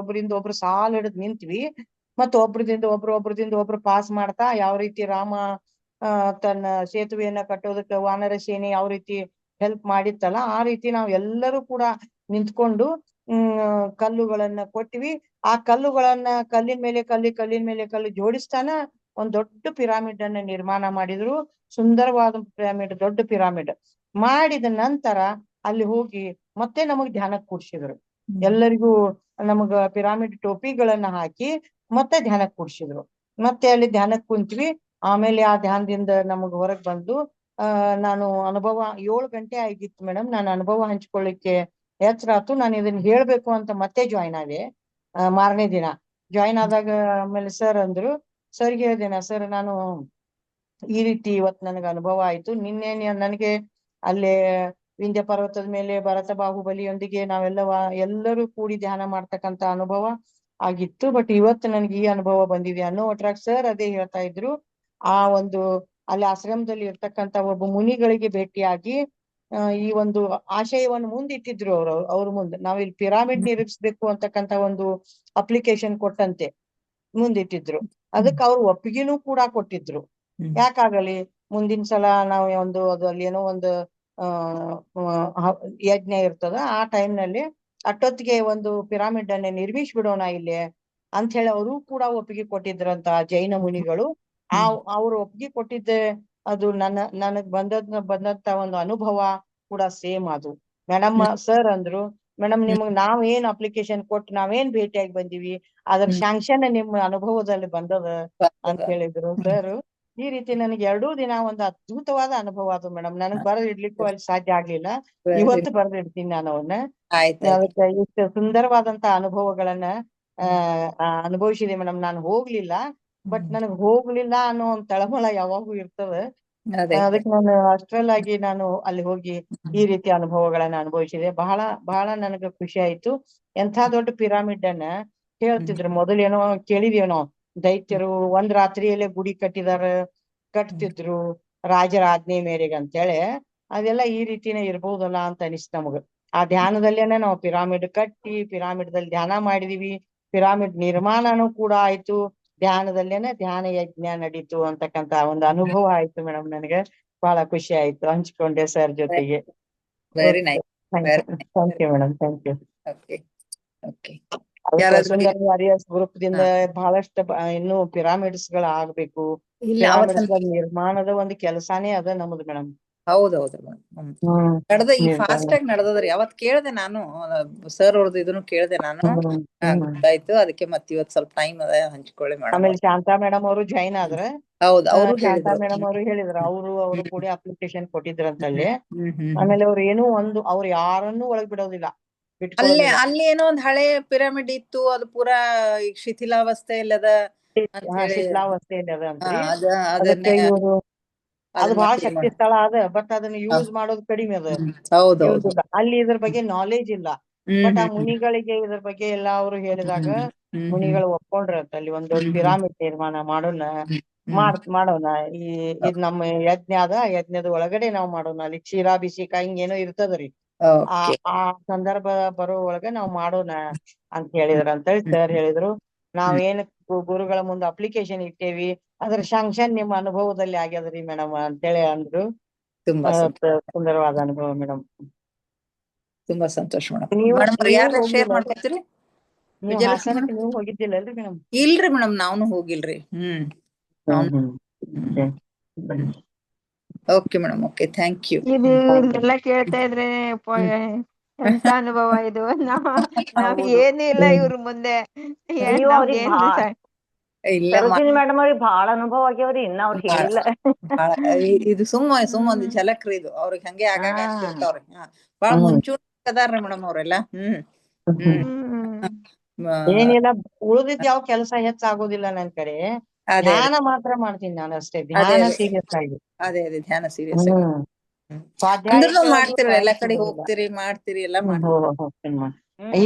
ಒಬ್ರು ಸಾಲ್ ಹಿಡಿದು ನಿಂತ್ವಿ. ಮತ್ತೆ ಒಬ್ರದಿಂದ ಒಬ್ರು ಪಾಸ್ ಮಾಡ್ತಾ, ಯಾವ ರೀತಿ ರಾಮ ತನ್ನ ಸೇತುವೆಯನ್ನ ಕಟ್ಟೋದಕ್ಕೆ ವಾನರ ಸೇನೆ ಯಾವ ರೀತಿ ಹೆಲ್ಪ್ ಮಾಡಿತ್ತಲ್ಲ, ಆ ರೀತಿ ನಾವ್ ಎಲ್ಲರೂ ಕೂಡ ನಿಂತ್ಕೊಂಡು ಕಲ್ಲುಗಳನ್ನ ಕೊಟ್ವಿ. ಆ ಕಲ್ಲುಗಳನ್ನ ಕಲ್ಲಿನ ಮೇಲೆ ಕಲ್ಲು ಜೋಡಿಸ್ತಾನ ಒಂದ್ ದೊಡ್ಡ ಪಿರಾಮಿಡ್ ಅನ್ನ ನಿರ್ಮಾಣ ಮಾಡಿದ್ರು. ಸುಂದರವಾದ ಪಿರಾಮಿಡ್, ದೊಡ್ಡ ಪಿರಾಮಿಡ್ ಮಾಡಿದ ನಂತರ ಅಲ್ಲಿ ಹೋಗಿ ಮತ್ತೆ ನಮಗ್ ಧ್ಯಾನಕ್ಕೆ ಕೂಡ್ಸಿದ್ರು. ಎಲ್ಲರಿಗೂ ನಮಗ ಪಿರಾಮಿಡ್ ಟೋಪಿಗಳನ್ನ ಹಾಕಿ ಮತ್ತೆ ಧ್ಯಾನಕ್ಕೆ ಕೂಡ್ಸಿದ್ರು. ಮತ್ತೆ ಅಲ್ಲಿ ಧ್ಯಾನಕ್ಕೆ ಕುಂತ್ವಿ. ಆಮೇಲೆ ಆ ಧ್ಯಾನದಿಂದ ನಮಗ್ ಹೊರಗ್ ಬಂದು ನಾನು ಅನುಭವ 7 ಗಂಟೆ ಆಗಿತ್ತು ಮೇಡಮ್. ನಾನು ಅನುಭವ ಹಂಚ್ಕೊಳ್ಳಿಕ್ಕೆ ಎಚ್ಚರ ಆತು. ನಾನು ಇದನ್ನ ಹೇಳ್ಬೇಕು ಅಂತ ಮತ್ತೆ ಜಾಯ್ನ್ ಆದೆ. ಮಾರನೇ ದಿನ ಜಾಯ್ನ್ ಆದಾಗ ಆಮೇಲೆ ಸರ್ ಅಂದ್ರು. ಸರ್ಗೆ ಹೇಳ್ದೇನ, ಸರ್ ನಾನು ಈ ರೀತಿ ಇವತ್ ನನಗೆ ಅನುಭವ ಆಯ್ತು. ನಿನ್ನೆ ನನಗೆ ಅಲ್ಲೇ ವಿಂಧ್ಯ ಪರ್ವತದ ಮೇಲೆ ಭರತ ಬಾಹುಬಲಿಯೊಂದಿಗೆ ಎಲ್ಲರೂ ಕೂಡಿ ಧ್ಯಾನ ಮಾಡ್ತಕ್ಕಂತ ಅನುಭವ ಆಗಿತ್ತು. ಬಟ್ ಇವತ್ತು ನನಗೆ ಈ ಅನುಭವ ಬಂದಿದೆ ಅನ್ನೋ ಒಟ್ರಾಗ ಸರ್ ಅದೇ ಹೇಳ್ತಾ ಇದ್ರು. ಆ ಒಂದು ಅಲ್ಲಿ ಆಶ್ರಮದಲ್ಲಿ ಇರ್ತಕ್ಕಂತ ಒಬ್ಬ ಮುನಿಗಳಿಗೆ ಭೇಟಿಯಾಗಿ ಈ ಒಂದು ಆಶಯವನ್ನು ಮುಂದಿಟ್ಟಿದ್ರು. ಅವ್ರ ಮುಂದೆ ನಾವಿಲ್ಲಿ ಪಿರಾಮಿಡ್ ನಿರ್ಮಿಸ್ಬೇಕು ಅಂತಕ್ಕಂತ ಒಂದು ಅಪ್ಲಿಕೇಶನ್ ಕೊಟ್ಟಂತೆ ಮುಂದಿಟ್ಟಿದ್ರು. ಅದಕ್ಕೆ ಅವ್ರು ಒಪ್ಪಿಗೆನೂ ಕೂಡ ಕೊಟ್ಟಿದ್ರು. ಯಾಕಾಗಲಿ ಮುಂದಿನ ಸಲ ನಾವು ಅಲ್ಲಿ ಏನೋ ಒಂದು ಯಜ್ಞ ಇರ್ತದ, ಆ ಟೈಮ್ನಲ್ಲಿ ಅಷ್ಟೊತ್ತಿಗೆ ಒಂದು ಪಿರಾಮಿಡ್ ಅನ್ನ ನಿರ್ಮಿಸ್ಬಿಡೋಣ ಇಲ್ಲಿ ಅಂತ ಹೇಳಿ ಅವರು ಕೂಡ ಒಪ್ಪಿಗೆ ಕೊಟ್ಟಿದ್ರಂತ ಜೈನ ಮುನಿಗಳು. ಅವ್ರು ಒಪ್ಪಿಗೆ ಕೊಟ್ಟಿದ್ದೆ ಅದು ನನಗ್ ಬಂದಂತ ಒಂದು ಅನುಭವ ಕೂಡ ಸೇಮ್ ಅದು ಮೇಡಮ್. ಸರ್ ಅಂದ್ರು, ಮೇಡಮ್ ನಾವೇನ್ ಅಪ್ಲಿಕೇಶನ್ ಕೊಟ್ಟು ನಾವೇನ್ ಭೇಟಿಯಾಗಿ ಬಂದಿವಿ, ಅದ್ರ ಶಾಂಕ್ಷನ್ ನಿಮ್ಮ ಅನುಭವದಲ್ಲಿ ಬಂದದ ಅಂತ ಹೇಳಿದ್ರು ಸರ್. ಈ ರೀತಿ ನನಗೆ 2 ದಿನ ಒಂದು ಅದ್ಭುತವಾದ ಅನುಭವ ಅದು ಮೇಡಮ್. ನನಗ್ ಬರೆದು ಇಡ್ಲಿಕ್ಕೂ ಅಲ್ಲಿ ಸಾಧ್ಯ ಆಗ್ಲಿಲ್ಲ. ಇವತ್ತು ಬರೆದು ಇಡ್ತೀನಿ ನಾನು ಅವನ್ನ. ಅದಕ್ಕೆ ಇಷ್ಟು ಸುಂದರವಾದಂತ ಅನುಭವಗಳನ್ನ ಅನುಭವಿಸಿದೆ ಮೇಡಮ್. ನಾನು ಹೋಗ್ಲಿಲ್ಲ, ಬಟ್ ನನಗ್ ಹೋಗ್ಲಿಲ್ಲ ಅನ್ನೋ ಒಂದ್ ತಳಮಳ ಯಾವಾಗೂ ಇರ್ತದೆ. ಅದಕ್ಕೆ ನಾನು ಅಷ್ಟ್ರಲ್ಲಾಗಿ ನಾನು ಅಲ್ಲಿ ಹೋಗಿ ಈ ರೀತಿ ಅನುಭವಗಳನ್ನ ಅನುಭವಿಸಿದೆ. ಬಹಳ ಬಹಳ ನನಗೆ ಖುಷಿ ಆಯ್ತು. ಎಂಥ ದೊಡ್ಡ ಪಿರಾಮಿಡ್ ಅನ್ನ ಹೇಳ್ತಿದ್ರು. ಮೊದಲೇನೋ ಕೇಳಿದೇವ್ ನಾವು, ದೈತ್ಯರು ಒಂದ್ ರಾತ್ರಿಯಲ್ಲೇ ಗುಡಿ ಕಟ್ತಿದ್ರು ರಾಜರ ಆಜ್ಞೆ ಮೇರೆಗೆ ಅಂತೇಳಿ. ಅದೆಲ್ಲ ಈ ರೀತಿನೇ ಇರ್ಬೋದಲ್ಲ ಅಂತ ಅನಿಸ್ತು ನಮಗ. ಆ ಧ್ಯಾನದಲ್ಲೇನೆ ನಾವು ಪಿರಾಮಿಡ್ ಕಟ್ಟಿ ಪಿರಾಮಿಡ್ದಲ್ಲಿ ಧ್ಯಾನ ಮಾಡಿದೀವಿ. ಪಿರಾಮಿಡ್ ನಿರ್ಮಾಣನೂ ಕೂಡ ಆಯ್ತು, ಧ್ಯಾನದಲ್ಲೇನೆ ಧ್ಯಾನ ಯಜ್ಞ ನಡೀತು ಅಂತಕ್ಕಂತ ಒಂದು ಅನುಭವ ಆಯ್ತು ಮೇಡಮ್. ನನಗೆ ಬಹಳ ಖುಷಿ ಆಯ್ತು, ಹಂಚ್ಕೊಂಡೆ ಸರ್ ಜೊತೆಗೆ.
Very nice.
Thank you madam, thank you. ಸುಂದರ ವಾರಿಯರ್ಸ್ ಗ್ರೂಪ್ ದಿಂದ ಬಹಳಷ್ಟು ಇನ್ನು ಪಿರಾಮಿಡ್ಸ್ ಗಳು ಆಗ್ಬೇಕು. ಪಿರಾಮಿಡ್ಸ್ ನಿರ್ಮಾಣದ ಒಂದು ಕೆಲಸಾನೇ ಅದ ನಮ್ದು ಮೇಡಮ್.
ಹೌದೌದು ನಡೆದ ಈ ಫಾಸ್ಟ್ ಆಗಿ ನಡೆದದ್ರಿ. ಅವತ್ ಕೇಳ್ದೆ ನಾನು ಸರ್ ಅವ್ರದ್ದು ಇದನ್ನು ಕೇಳ್ದೆ ನಾನು. ಗೊತ್ತಾಯ್ತು. ಅದಕ್ಕೆ ಮತ್ ಇವತ್ ಸ್ವಲ್ಪ ಟೈಮ್ ಅದ ಹಂಚ್ಕೊಳ್ಳಿ ಮೇಡಮ್.
ಆಮೇಲೆ ಶಾಂತಾ ಮೇಡಮ್ ಅವರು ಜಾಯ್ನ್ ಆದ್ರ.
ಹೌದು, ಅವರು
ಶಾಂತಾ ಮೇಡಮ್ ಅವರು ಹೇಳಿದ್ರು, ಅವರು ಕೂಡ ಅಪ್ಲಿಕೇಶನ್ ಕೊಟ್ಟಿದ್ರಂತಲ್ಲಿ. ಆಮೇಲೆ ಅವ್ರು ಅವ್ರು ಯಾರನ್ನೂ ಒಳಗ್ ಬಿಡೋದಿಲ್ಲ,
ಅಲ್ಲಿ ಏನೋ ಒಂದ್ ಹಳೆ ಪಿರಾಮಿಡ್ ಇತ್ತು, ಅದು ಪೂರಾ ಈಗ ಶಿಥಿಲಾವಸ್ಥೆಯಲ್ಲಿ ಅದ.
ಶಿಥಿಲಾವಸ್ಥೆಯಲ್ಲಿ ಅದ ಅಂತ್ರಿ.
ಅದು
ಬಹಳ ಶಕ್ತಿ ಸ್ಥಳ ಅದ, ಬಟ್ ಅದನ್ನ ಯೂಸ್ ಮಾಡೋದು ಕಡಿಮೆ ಅದ. ಅಲ್ಲಿ ಇದ್ರ ಬಗ್ಗೆ ನಾಲೆಜ್ ಇಲ್ಲ. ಬಟ್ ಆ ಮುನಿಗಳಿಗೆ ಇದ್ರ ಬಗ್ಗೆ ಎಲ್ಲಾ ಅವ್ರು ಹೇಳಿದಾಗ ಮುನಿಗಳು ಒಪ್ಕೊಂಡ್ರಂತ ಅಲ್ಲಿ ಒಂದ್ ದೊಡ್ಡ ಪಿರಾಮಿಡ್ ನಿರ್ಮಾಣ ಮಾಡೋಣ ಮಾಡೋಣ ಇದ್ ನಮ್ಮ ಯಜ್ಞ ಅದ ಯಜ್ಞದ ಒಳಗಡೆ ನಾವ್ ಮಾಡೋಣ ಅಲ್ಲಿ ಕ್ಷೀರಾಭಿಷೇಕ ಹಿಂಗೇನೋ ಇರ್ತದ್ರಿ ಆ ಆ ಸಂದರ್ಭ ಬರೋ ಒಳಗ ನಾವ್ ಮಾಡೋಣ ಅಂತ ಹೇಳಿದ್ರ ಅಂತ ಹೇಳಿ ಸರ್ ಹೇಳಿದ್ರು. ನಾವೇನ್ ಗುರುಗಳ ಮುಂದೆ ಅಪ್ಲಿಕೇಶನ್ ಇಟ್ಟೇವಿ ಅದ್ರ ಶಾಂಕ್ಷನ್ ನಿಮ್ಮ ಅನುಭವದಲ್ಲಿ ಆಗ್ಯದ್ರಿ ಮೇಡಮ್ ಅಂತೇಳಿ ಅಂದ್ರು.
ತುಂಬಾ
ಸುಂದರವಾದ ಅನುಭವ ಮೇಡಮ್.
ತುಂಬಾ ಸಂತೋಷ ಮೇಡಮ್.
ನೀವು
ಮೇಡಮ್ ಯಾರ ಶೇರ್
ಹೋಗಿಲ್ಲ
ಮಾಡ್ಕೊತೀರಿ?
ನೀವು ಹಾಸನಕ್ಕೆ ನೀವು ಹೋಗಿದ್ದಿಲ್ಲಲ್ರಿ ಮೇಡಮ್?
ಇಲ್ರಿ ಮೇಡಮ್ ನಾವ್ನು ಹೋಗಿಲ್ರಿ. Okay madam, okay, thank you.
ಇದು ಎಲ್ಲ ಕೇಳ್ತಾ ಇದ್ರೆ ಎಂತ ಅನುಭವ ಇದು. ನಾವ್ ಏನು ಇಲ್ಲ ಇವ್ರ ಮುಂದೆ.
ಇಲ್ಲ
ಸರೋಜಿನಿ ಮೇಡಮ್ ಅವ್ರಿಗೆ ಬಹಳ ಅನುಭವ ಆಗ್ಯಾವ್ರಿ, ಇನ್ನ ಅವ್ರು ಹೇಳಿಲ್ಲ.
ಇದು ಸುಮ್ಮ ಒಂದು ಝಲಕ್ರಿ ಇದು. ಅವ್ರಿಗೆ ಹಂಗೆ ಆಗಾಗ ಆಗ್ತಿರ್ತಾವ್ರಿ. ಬಾಳ ಮುಂಚೂಣಿ ಅದಾರ್ರಿ ಮೇಡಮ್ ಅವ್ರೆಲ್ಲ.
ಏನಿಲ್ಲ, ಉಳಿದಿದ್ ಯಾವ ಕೆಲಸ ಹೆಚ್ಚಾಗೋದಿಲ್ಲ ನನ್ ಕಡೆ. ಧ್ಯಾನ ಮಾತ್ರ ಮಾಡ್ತೀನಿ ನಾನು ಅಷ್ಟೇ. ಧ್ಯಾನ ಸೀರಿಯಸ್ ಆಗಿ.
ಅದೇ ಧ್ಯಾನ ಸೀರಿಯಸ್ ಆಗಿ.
ಸ್ವಾಧ್ಯಾಯ
ಎಲ್ಲಾ ಕಡೆ ಹೋಗ್ತೀರಿ, ಮಾಡ್ತೀರಿ, ಎಲ್ಲಾ ಮಾಡ್ತೀರಿ.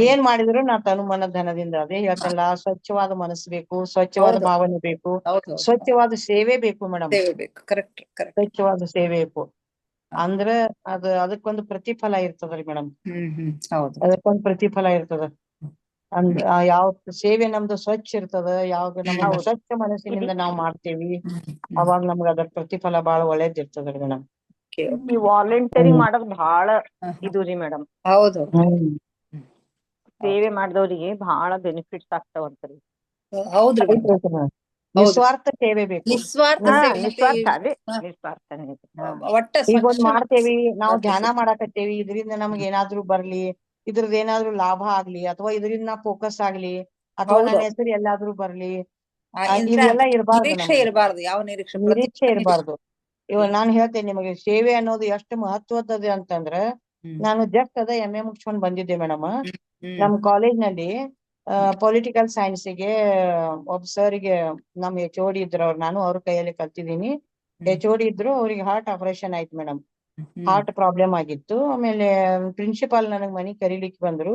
ಏನ್ ಮಾಡಿದ್ರು ನಾ ತನುಮನ ಧನದಿಂದ ಅದೇ ಹೇಳ್ತೇನಲ್ಲ. ಸ್ವಚ್ಛವಾದ ಮನಸ್ಸು ಬೇಕು, ಸ್ವಚ್ಛವಾದ ಭಾವನೆ ಬೇಕು, ಸ್ವಚ್ಛವಾದ ಸೇವೆ ಬೇಕು ಮೇಡಮ್.
ಕರೆಕ್ಟ್,
ಸ್ವಚ್ಛವಾದ ಸೇವೆ ಬೇಕು ಅಂದ್ರೆ ಅದಕ್ಕೊಂದು ಪ್ರತಿಫಲ ಇರ್ತದ್ರಿ ಮೇಡಮ್. ಅದಕ್ಕೊಂದು ಪ್ರತಿಫಲ ಇರ್ತದ. ಅಂದ್ರ ಯಾವ ಸೇವೆ ನಮ್ದು ಸ್ವಚ್ಛ ಇರ್ತದ, ಯಾವಾಗ ನಮ್ದು ಸ್ವಚ್ಛ ಮನಸ್ಸಿನಿಂದ ನಾವ್ ಮಾಡ್ತೇವಿ ಅವಾಗ ನಮ್ಗ ಅದರ ಪ್ರತಿಫಲ ಬಹಳ ಒಳ್ಳೇದ್ ಇರ್ತದ್ರಿ ಮೇಡಮ್.
ಈ ವಾಲಂಟರಿ ಮಾಡೋದ್ ಬಹಳ ಇದು ರೀ ಮೇಡಮ್.
ಹೌದು,
ಸೇವೆ ಮಾಡಿದವ್ರಿಗೆ ಬಹಳ ಬೆನಿಫಿಟ್ಸ್ ಆಗ್ತಾವಂತ್ರಿ.
ಹೌದ್ರಿ,
ನಿಸ್ವಾರ್ಥ ಸೇವೆ ಬೇಕು. ಈಗ ಒಂದ್ ಮಾಡ್ತೇವಿ ನಾವು, ಧ್ಯಾನ ಮಾಡಾಕತ್ತೇವಿ, ಇದರಿಂದ ನಮ್ಗೆ ಏನಾದ್ರು ಬರ್ಲಿ, ಇದ್ರದ್ ಏನಾದ್ರು ಲಾಭ ಆಗ್ಲಿ, ಅಥವಾ ಇದರಿಂದ ಫೋಕಸ್ ಆಗ್ಲಿ, ಅಥವಾ ನನ್ನ ಹೆಸರು ಎಲ್ಲಾದ್ರೂ ಬರ್ಲಿ, ಇದೆಲ್ಲ
ಇರಬಾರ್ದು. ಯಾವ
ನಿರೀಕ್ಷೆ ಇರಬಾರ್ದು. ಇವಾಗ ನಾನ್ ಹೇಳ್ತೇನೆ ನಿಮಗೆ, ಸೇವೆ ಅನ್ನೋದು ಎಷ್ಟು ಮಹತ್ವದ್ದು ಅಂತಂದ್ರ, ನಾನು ಜಸ್ಟ್ ಅದ MA ಮುಗಿಸ್ಕೊಂಡ್ ಬಂದಿದ್ದೆ ಮೇಡಮ್. ನಮ್ ಕಾಲೇಜ್ ನಲ್ಲಿ ಪೊಲಿಟಿಕಲ್ ಸೈನ್ಸ್ಗೆ ಒಬ್ಬ ಸರ್ಗೆ ನಮ್ HOD ಇದ್ರು ಅವ್ರು. ನಾನು ಅವ್ರ ಕೈಯಲ್ಲಿ ಕಲ್ತಿದ್ದೀನಿ. HOD ಇದ್ರು, ಅವ್ರಿಗೆ ಹಾರ್ಟ್ ಆಪರೇಷನ್ ಆಯ್ತು ಮೇಡಮ್. ಹಾರ್ಟ್ ಪ್ರಾಬ್ಲಮ್ ಆಗಿತ್ತು. ಆಮೇಲೆ ಪ್ರಿನ್ಸಿಪಾಲ್ ನನಗ್ ಮನಿಗ್ ಕರೀಲಿಕ್ಕೆ ಬಂದ್ರು.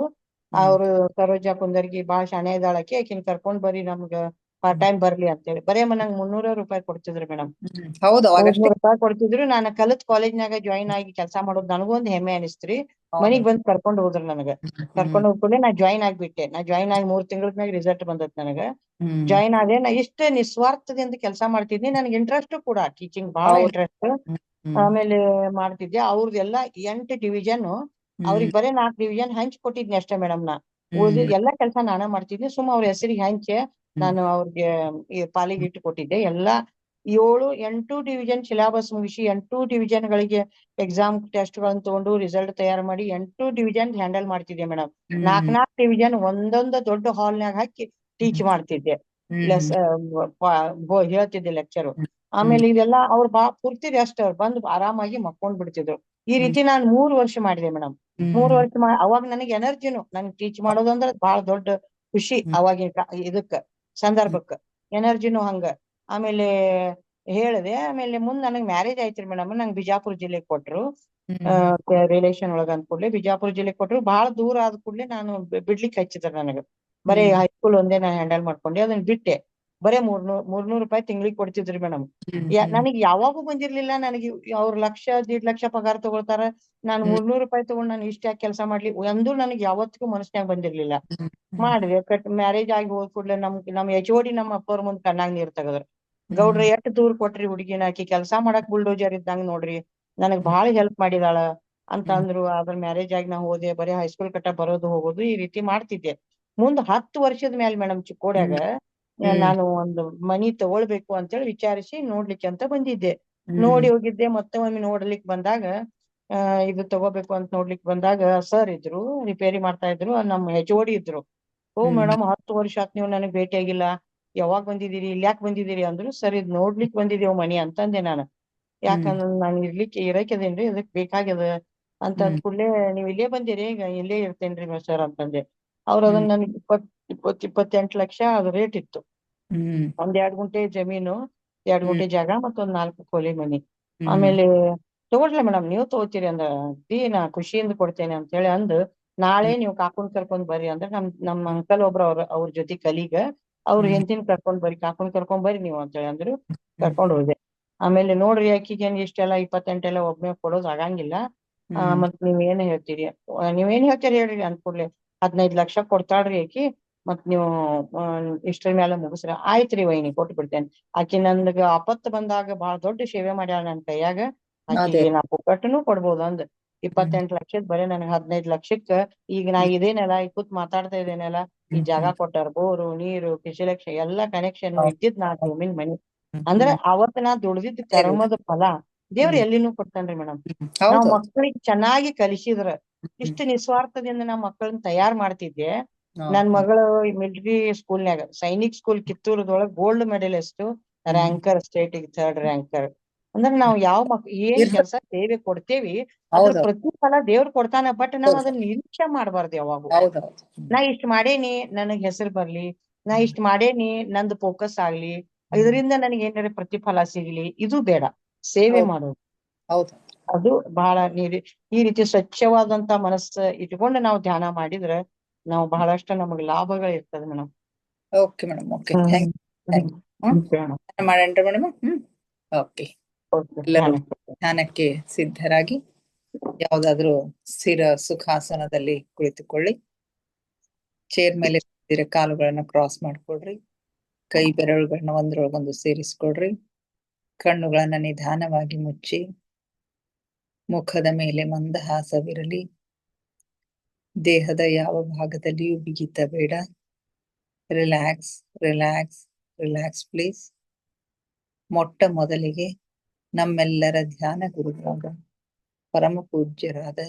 ಅವ್ರು ಸರೋಜಾ ಕುಂದರ್ಗಿ ಬಾಳ ಶಾಣೆ ಇದಾಳಕ್ಕೆ, ಆಕಿನ್ ಕರ್ಕೊಂಡ್ ಬರ್ರಿ ನಮ್ಗ ಪಾರ್ಟ್ ಟೈಮ್ ಬರ್ಲಿ ಅಂತೇಳಿ ಬರೇ ನಂಗ್ 300 ರೂಪಾಯಿ ಕೊಡ್ತಿದ್ರು ಮೇಡಮ್. 300 ರೂಪಾಯಿ ಕೊಡ್ತಿದ್ರು. ನಾನು ಕಲತ್ ಕಾಲೇಜ್ನಾಗ ಜಾಯಿನ್ ಆಗಿ ಕೆಲಸ ಮಾಡೋದು ನನಗೊಂದ್ ಹೆಮ್ಮೆ ಅನಿಸ್ತ್ರಿ. ಮನಿಗ್ ಬಂದ್ ಕರ್ಕೊಂಡ್ ಹೋದ್ರು ನನಗ. ಕರ್ಕೊಂಡ್ ಹೋಗ್ಕೊಂಡೆ ನಾ ಜಾಯಿನ್ ಆಗ್ಬಿಟ್ಟೆ. ನಾ ಜಾಯಿನ್ ಆಗಿ 3 ತಿಂಗಳ ಮ್ಯಾಗ ರಿಸಲ್ಟ್ ಬಂದತ್ ನನಗ. ಜಾಯಿನ್ ಆದೆ. ನಾ ಇಷ್ಟ ನಿಸ್ವಾರ್ಥದಿಂದ ಕೆಲಸ ಮಾಡ್ತಿದ್ನಿ. ನನ್ಗೆ ಇಂಟ್ರೆಸ್ಟ್ ಕೂಡ ಟೀಚಿಂಗ್ ಬಹಳ ಇಂಟ್ರೆಸ್ಟ್. ಆಮೇಲೆ ಮಾಡ್ತಿದ್ದೆ. ಅವ್ರದ್ದೆಲ್ಲಾ 8 ಡಿವಿಷನ್, ಅವ್ರಿಗೆ ಬರೇ 4 ಡಿವಿಷನ್ ಹಂಚ್ ಕೊಟ್ಟಿದ್ನಿ ಅಷ್ಟೇ ಮೇಡಮ್. ನಾ ಉಳಿದಿದ್ ಎಲ್ಲಾ ಕೆಲಸ ನಾನೇ ಮಾಡ್ತಿದ್ನಿ. ಸುಮ್ಮ ಅವ್ರ ಹೆಸರಿಗೆ ಹಂಚೆ ನಾನು ಅವ್ರಿಗೆ ಪಾಲಿಗೆ ಇಟ್ಟು ಕೊಟ್ಟಿದ್ದೆ. ಎಲ್ಲಾ 7-8 ಡಿವಿಷನ್ ಸಿಲೆಬಸ್ ಮುಗಿಸಿ 8 ಡಿವಿಷನ್ ಗಳಿಗೆ ಎಕ್ಸಾಮ್ ಟೆಸ್ಟ್ ಗಳನ್ನ ತಗೊಂಡು ರಿಸಲ್ಟ್ ತಯಾರು ಮಾಡಿ 8 ಡಿವಿಷನ್ ಹ್ಯಾಂಡಲ್ ಮಾಡ್ತಿದ್ದೆ ಮೇಡಮ್. 4 ಡಿವಿಷನ್ ಒಂದೊಂದು ದೊಡ್ಡ ಹಾಲ್ನಾಗ ಹಾಕಿ ಟೀಚ್ ಮಾಡ್ತಿದ್ದೆ. ಹೇಳ್ತಿದ್ದೆ ಲೆಕ್ಚರ್. ಆಮೇಲೆ ಇದೆಲ್ಲ ಅವ್ರು ಪೂರ್ತಿ ರೆಸ್ಟ್, ಅವ್ರು ಬಂದು ಆರಾಮಾಗಿ ಮಕ್ಕೊಂಡ್ ಬಿಡ್ತಿದ್ರು. ಈ ರೀತಿ ನಾನ್ 3 ವರ್ಷ ಮಾಡಿದೆ ಮೇಡಮ್. 3 ವರ್ಷ ಅವಾಗ ನನಗೆ ಎನರ್ಜಿನು, ನನ್ ಟೀಚ್ ಮಾಡೋದಂದ್ರ ಬಹಳ ದೊಡ್ಡ ಖುಷಿ ಅವಾಗಿನ ಇದಕ್ಕ ಸಂದರ್ಭಕ್ಕ. ಎನರ್ಜಿನು ಹಂಗ. ಆಮೇಲೆ ಹೇಳಿದೆ. ಆಮೇಲೆ ಮುಂದ್ ನನಗ್ ಮ್ಯಾರೇಜ್ ಆಯ್ತ್ರಿ ಮೇಡಮ್. ನಂಗೆ ಬಿಜಾಪುರ ಜಿಲ್ಲೆಗೆ ಕೊಟ್ರು. ರಿಲೇಷನ್ ಒಳಗ ಅಂದ ಕೂಡ್ಲೆ ಬಿಜಾಪುರ ಜಿಲ್ಲೆಗೆ ಕೊಟ್ರು. ಬಹಳ ದೂರ ಆದ ಕೂಡ್ಲೆ ನಾನು ಬಿಡ್ಲಿಕ್ಕೆ ಹಚ್ಚಿದ್ರ ನನಗ. ಬರೇ ಹೈಸ್ಕೂಲ್ ಒಂದೇ ನಾನು ಹ್ಯಾಂಡಲ್ ಮಾಡ್ಕೊಂಡೆ. ಅದನ್ನ ಬಿಟ್ಟೆ. ಬರೇ 300 ರೂಪಾಯಿ ತಿಂಗಳಿಗೆ ಕೊಡ್ತಿದ್ರಿ ಮೇಡಮ್. ನನಗ್ ಯಾವಾಗೂ ಬಂದಿರ್ಲಿಲ್ಲ. ನನಗೆ ಅವ್ರ 1,00,000-1.5 ಲಕ್ಷ ಪಗಾರ ತಗೊಳ್ತಾರ, ನಾನು 300 ರೂಪಾಯಿ ತಗೊಂಡ್ ನಾನು ಇಷ್ಟ ಯಾಕೆ ಕೆಲಸ ಮಾಡ್ಲಿ ಅಂದು ನನಗ್ ಯಾವತ್ತಿಗೂ ಮನಸ್ನ್ಯಾಗ ಬಂದಿರ್ಲಿಲ್ಲ. ಮಾಡಿದೆ. ಮ್ಯಾರೇಜ್ ಆಗಿ ಹೋದ್ ಕೂಡ್ಲೆ ನಮ್ HOD ನಮ್ಮ ಅಪ್ಪವ್ರ ಮುಂದ್ ಕಣ್ಣಾಗ ನೀರ್ ತೆಗದ್ರು. ಗೌಡ್ರ ಎಷ್ಟ್ ದೂರ ಕೊಟ್ರಿ ಹುಡುಗಿನ, ಆಕಿ ಕೆಲ್ಸಾ ಮಾಡಕ್ ಬುಲ್ಡೋಜರ್ ಇದ್ದಂಗ ನೋಡ್ರಿ, ನನಗ್ ಬಹಳ ಹೆಲ್ಪ್ ಮಾಡಿದಾಳ ಅಂತ ಅಂದ್ರು. ಅದ್ರ ಮ್ಯಾರೇಜ್ ಆಗಿ ನಾ ಹೋದೆ. ಬರೀ ಹೈಸ್ಕೂಲ್ ಕಟ್ಟ ಬರೋದು ಹೋಗೋದು ಈ ರೀತಿ ಮಾಡ್ತಿದ್ದೆ. ಮುಂದ್ 10 ವರ್ಷದ ಮ್ಯಾಲ ಮೇಡಮ್ ಚಿಕ್ಕೋಡ್ಯಾಗ ನಾನು ಒಂದು ಮನಿ ತಗೊಳ್ಬೇಕು ಅಂತೇಳಿ ವಿಚಾರಿಸಿ ನೋಡ್ಲಿಕ್ಕೆ ಅಂತ ಬಂದಿದ್ದೆ. ನೋಡಿ ಹೋಗಿದ್ದೆ. ಮತ್ತೆ ಒಮ್ಮೆ ನೋಡ್ಲಿಕ್ ಬಂದಾಗ ಇದು ತಗೋಬೇಕು ಅಂತ ನೋಡ್ಲಿಕ್ ಬಂದಾಗ ಸರ್ ಇದ್ರು, ರಿಪೇರಿ ಮಾಡ್ತಾ ಇದ್ರು. ನಮ್ HOD ಇದ್ರು. ಓ ಮೇಡಮ್ 10 ವರ್ಷ ಆತ್ ನೀವು ನನಗ್ ಭೇಟಿಯಾಗಿಲ್ಲ, ಯಾವಾಗ ಬಂದಿದ್ದೀರಿ, ಇಲ್ಲಿ ಯಾಕೆ ಬಂದಿದ್ದೀರಿ ಅಂದ್ರು. ಸರ್ ಇದ್ ನೋಡ್ಲಿಕ್ ಬಂದಿದೇವ್ ಮನಿ ಅಂತಂದೆ ನಾನು. ಯಾಕಂದ್ರ ನಾನು ಇರಕದೇನ್ರಿ, ಅದಕ್ ಬೇಕಾಗ್ಯದ ಅಂತ ಅಂದ್ ಕೂಡ್ಲೆ, ನೀವ್ ಇಲ್ಲೇ ಬಂದಿರಿ, ಈಗ ಇಲ್ಲೇ ಇರ್ತೇನ್ರಿ ಸರ್ ಅಂತಂದೆ. ಅವ್ರ ಅದನ್ನ ನನ್ಗೆ 28 ಲಕ್ಷ ಅದು ರೇಟ್ ಇತ್ತು. 1-2 ಗುಂಟೆ ಜಮೀನು, 2 ಗುಂಟೆ ಜಾಗ, ಮತ್ತೊಂದ್ 4 ಕೋಲಿ ಮನಿ. ಆಮೇಲೆ ತಗೊಳ್ಳ ಮೇಡಮ್, ನೀವು ತಗೋತೀರಿ ಅಂದ, ನಾ ಖುಷಿಯಿಂದ ಕೊಡ್ತೇನೆ ಅಂತ ಹೇಳಿ ಅಂದ್ ನಾಳೆ ನೀವು ಕಾಕುನ್ ಕರ್ಕೊಂಡ್ ಬರ್ರಿ ಅಂದ್ರೆ ನಮ್ ಅಂಕಲ್ ಒಬ್ರು ಅವ್ರ ಜೊತೆ ಕಲೀಗ ಅವ್ರ ಹೆಂಡತಿನ ಕರ್ಕೊಂಡ್ ಬರ್ರಿ, ಕಾಕುನ್ ಕರ್ಕೊಂಡ್ ಬರ್ರಿ ನೀವು ಅಂತೇಳಿ ಅಂದ್ರು. ಕರ್ಕೊಂಡ್ ಹೋದೆ. ಆಮೇಲೆ ನೋಡ್ರಿ ಆಕಿಗೆ ಇಷ್ಟೆಲ್ಲ 28 ಒಬ್ನೇ ಕೊಡೋದ್ ಆಗಂಗಿಲ್ಲ. ಮತ್ ನೀವೇನ್ ಹೇಳ್ತೀರಿ ಹೇಳ್ರಿ ಅನ್ಕೂಡ್ಲೆ 15 ಲಕ್ಷ ಕೊಡ್ತಾಳ್ರಿ ಆಕಿ, ಮತ್ ನೀವು ಇಷ್ಟ್ರ ಮೇಲೆ ಮುಗಿಸ್ರಿ. ಆಯ್ತ್ರಿ ವೈನಿ ಕೊಟ್ಟು ಬಿಡ್ತೇನೆ. ಆಕಿ ನನ್ಗ ಆಪತ್ತು ಬಂದಾಗ ಬಹಳ ದೊಡ್ಡ ಸೇವೆ ಮಾಡ್ಯಾಳ ನನ್ ಕೈಯಾಗ. ಆಕಿಗೆ ನಾ ಪುಕ್ಕಟ್ಟನು ಕೊಡ್ಬೋದು ಅಂದ್ 28 ಲಕ್ಷದ ಬರೀ ನನಗ್ 15 ಲಕ್ಷಕ್ಕ ಈಗ ನಾ ಇದೇನಲ್ಲ ಈ ಕೂತ್ ಮಾತಾಡ್ತಾ ಇದೇನಲ್ಲ, ಈ ಜಾಗ ಕೊಟ್ಟಾರ, ಬೋರು, ನೀರು, ಕಿಶಲಕ್ಷ ಎಲ್ಲಾ ಕನೆಕ್ಷನ್ ಇದ್ದಿದ್ ನಾ ಭೂಮಿನ್ ಮನಿ. ಅಂದ್ರ ಅವತ್ ನಾ ದುಡ್ದಿದ್ ಕರ್ಮದ ಫಲ ದೇವ್ರ ಎಲ್ಲಿನೂ ಕೊಡ್ತಾನ್ರಿ ಮೇಡಮ್. ನಾವ್ ಮಕ್ಕಳಿಗೆ ಚೆನ್ನಾಗಿ ಕಲಿಸಿದ್ರ, ಇಷ್ಟು ನಿಸ್ವಾರ್ಥದಿಂದ ನಾವ್ ಮಕ್ಕಳನ್ನ ತಯಾರ್ ಮಾಡ್ತಿದ್ದೆ. ನನ್ ಮಗಳು ಮಿಲಿಟರಿ ಸ್ಕೂಲ್ನ್ಯಾಗ ಸೈನಿಕ್ ಸ್ಕೂಲ್ ಕಿತ್ತೂರದೊಳಗ್ ಗೋಲ್ಡ್ ಮೆಡಲಿಸ್ಟ್, ರ್ಯಾಂಕರ್, ಸ್ಟೇಟಿಗೆ 3rd ರ್ಯಾಂಕರ್. ಅಂದ್ರ ನಾವ್ ಏನ್ ಕೆಲ್ಸ ಸೇವೆ ಕೊಡ್ತೇವಿ ಅದ್ರ ಪ್ರತಿಫಲ ದೇವ್ರ ಕೊಡ್ತಾನ. ಬಟ್ ನಾವ್ ಅದನ್ನ ನಿರೀಕ್ಷೆ ಮಾಡ್ಬಾರ್ದು ಯಾವಾಗೂ. ನಾ ಇಷ್ಟ್ ಮಾಡೇನಿ ನನಗ್ ಹೆಸರು ಬರ್ಲಿ, ನಾ ಇಷ್ಟ್ ಮಾಡೇನಿ ನಂದು ಫೋಕಸ್ ಆಗ್ಲಿ, ಇದರಿಂದ ನನಗೆ ಏನಾರ ಪ್ರತಿಫಲ ಸಿಗ್ಲಿ, ಇದು ಬೇಡ. ಸೇವೆ ಮಾಡೋದು ಅದು ಬಹಳ ಈ ರೀತಿ ಸ್ವಚ್ಛವಾದಂತ ಮನಸ್ಸು ಇಟ್ಕೊಂಡು ನಾವು ಧ್ಯಾನ ಮಾಡಿದ್ರೆ ನಾವು ಬಹಳಷ್ಟು ನಮಗ್ ಲಾಭಗಳು ಇರ್ತದೆ madam.
Okay madam, okay, thank you ಮಾಡೇನ್ರಿ ಮೇಡಮ್. ಓಕೆ, ಎಲ್ಲರೂ ಧ್ಯಾನಕ್ಕೆ ಸಿದ್ಧರಾಗಿ ಯಾವ್ದಾದ್ರು ಸ್ಥಿರ ಸುಖಾಸನದಲ್ಲಿ ಕುಳಿತುಕೊಳ್ಳಿ. ಚೇರ್ ಮೇಲೆ ಕಾಲುಗಳನ್ನ ಕ್ರಾಸ್ ಮಾಡ್ಕೊಳ್ರಿ. ಕೈ ಬೆರಳುಗಳನ್ನ ಒಂದ್ರೊಳಗೊಂದು ಸೇರಿಸ್ಕೊಳ್ರಿ. ಕಣ್ಣುಗಳನ್ನ ನಿಧಾನವಾಗಿ ಮುಚ್ಚಿ. ಮುಖದ ಮೇಲೆ ಮಂದಹಾಸವಿರಲಿ. ದೇಹದ ಯಾವ ಭಾಗದಲ್ಲಿಯೂ ಬಿಗಿತ ಬೇಡ. Relax, relax, relax please. ಮೊಟ್ಟ ಮೊದಲಿಗೆ ನಮ್ಮೆಲ್ಲರ ಧ್ಯಾನ ಗುರುಗಳಾದ ಪರಮ ಪೂಜ್ಯರಾದ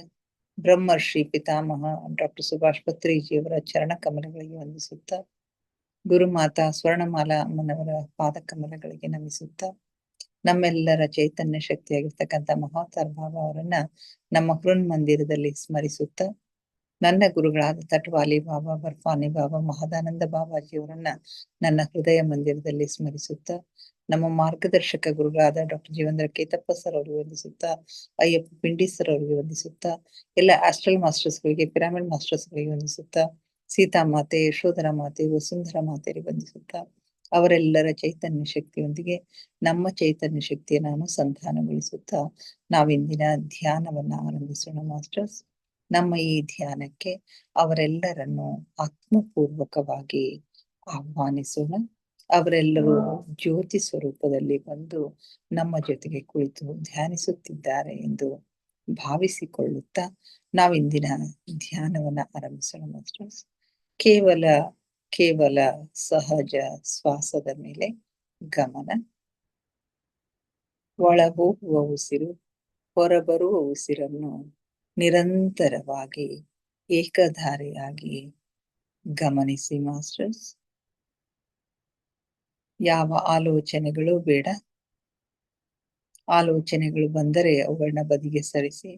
ಬ್ರಹ್ಮರ್ಷಿ ಪಿತಾಮಹ ಡಾಕ್ಟರ್ ಸುಭಾಷ್ ಪತ್ರಿಜಿಯವರ ಚರಣ ಕಮಲಗಳಿಗೆ ವಂದಿಸುತ್ತಾ, ಗುರುಮಾತಾ ಸ್ವರ್ಣಮಾಲಾ ಅಮ್ಮನವರ ಪಾದ ಕಮಲಗಳಿಗೆ ನಮಿಸುತ್ತಾ, ನಮ್ಮೆಲ್ಲರ ಚೈತನ್ಯ ಶಕ್ತಿಯಾಗಿರ್ತಕ್ಕಂಥ ಮಹಾವತಾರ್ ಬಾಬಾ ಅವರನ್ನ ನಮ್ಮ ಹೃನ್ ಮಂದಿರದಲ್ಲಿ ಸ್ಮರಿಸುತ್ತಾ, ನನ್ನ ಗುರುಗಳಾದ ತಟ್ವಾಲಿ ಬಾಬಾ, ಬರ್ಫಾನಿ ಬಾಬಾ, ಮಹದಾನಂದ ಬಾಬಾಜಿಯವರನ್ನ ನನ್ನ ಹೃದಯ ಮಂದಿರದಲ್ಲಿ ಸ್ಮರಿಸುತ್ತಾ, ನಮ್ಮ ಮಾರ್ಗದರ್ಶಕ ಗುರುಗಳಾದ ಡಾಕ್ಟರ್ ಜೀವೇಂದ್ರ ಕೇತಪ್ಪ ಸರ್ ಅವರಿಗೆ ವಂದಿಸುತ್ತಾ, ಅಯ್ಯಪ್ಪ ಪಿಂಡಿ ಸರ್ ಅವರಿಗೆ ವಂದಿಸುತ್ತಾ, ಎಲ್ಲ ಆಸ್ಟ್ರಲ್ ಮಾಸ್ಟರ್ಸ್ಗಳಿಗೆ, ಪಿರಾಮಿಡ್ ಮಾಸ್ಟರ್ಸ್ಗಳಿಗೆ ವಂದಿಸುತ್ತಾ, ಸೀತಾಮಾತೆ, ಯಶೋಧರ ಮಾತೆ, ವಸುಂಧರ ಮಾತೆಯರಿಗೆ ವಂದಿಸುತ್ತಾ, ಅವರೆಲ್ಲರ ಚೈತನ್ಯ ಶಕ್ತಿಯೊಂದಿಗೆ ನಮ್ಮ ಚೈತನ್ಯ ಶಕ್ತಿಯನ್ನು ಅನುಸಂಧಾನಗೊಳಿಸುತ್ತಾ ನಾವಿಂದಿನ ಧ್ಯಾನವನ್ನ ಆರಂಭಿಸೋಣ ಮಾಸ್ಟರ್ಸ್. ನಮ್ಮ ಈ ಧ್ಯಾನಕ್ಕೆ ಅವರೆಲ್ಲರನ್ನು ಆತ್ಮಪೂರ್ವಕವಾಗಿ ಆಹ್ವಾನಿಸೋಣ. ಅವರೆಲ್ಲರೂ ಜ್ಯೋತಿ ಸ್ವರೂಪದಲ್ಲಿ ಬಂದು ನಮ್ಮ ಜೊತೆಗೆ ಕುಳಿತು ಧ್ಯಾನಿಸುತ್ತಿದ್ದಾರೆ ಎಂದು ಭಾವಿಸಿಕೊಳ್ಳುತ್ತಾ ನಾವಿಂದಿನ ಧ್ಯಾನವನ್ನ ಆರಂಭಿಸೋಣ ಮಾಸ್ಟರ್ಸ್. ಕೇವಲ ಸಹಜ ಶ್ವಾಸದ ಮೇಲೆ ಗಮನ. ಒಳ ಹೋಗುವ ಉಸಿರು, ಹೊರಬರುವ ಉಸಿರನ್ನು ನಿರಂತರವಾಗಿ ಏಕಧಾರೆಯಾಗಿ ಗಮನಿಸಿ ಮಾಸ್ಟರ್ಸ್. ಯಾವ ಆಲೋಚನೆಗಳು ಬೇಡ. ಆಲೋಚನೆಗಳು ಬಂದರೆ ಅವುಗಳನ್ನ ಬದಿಗೆ ಸರಿಸಿ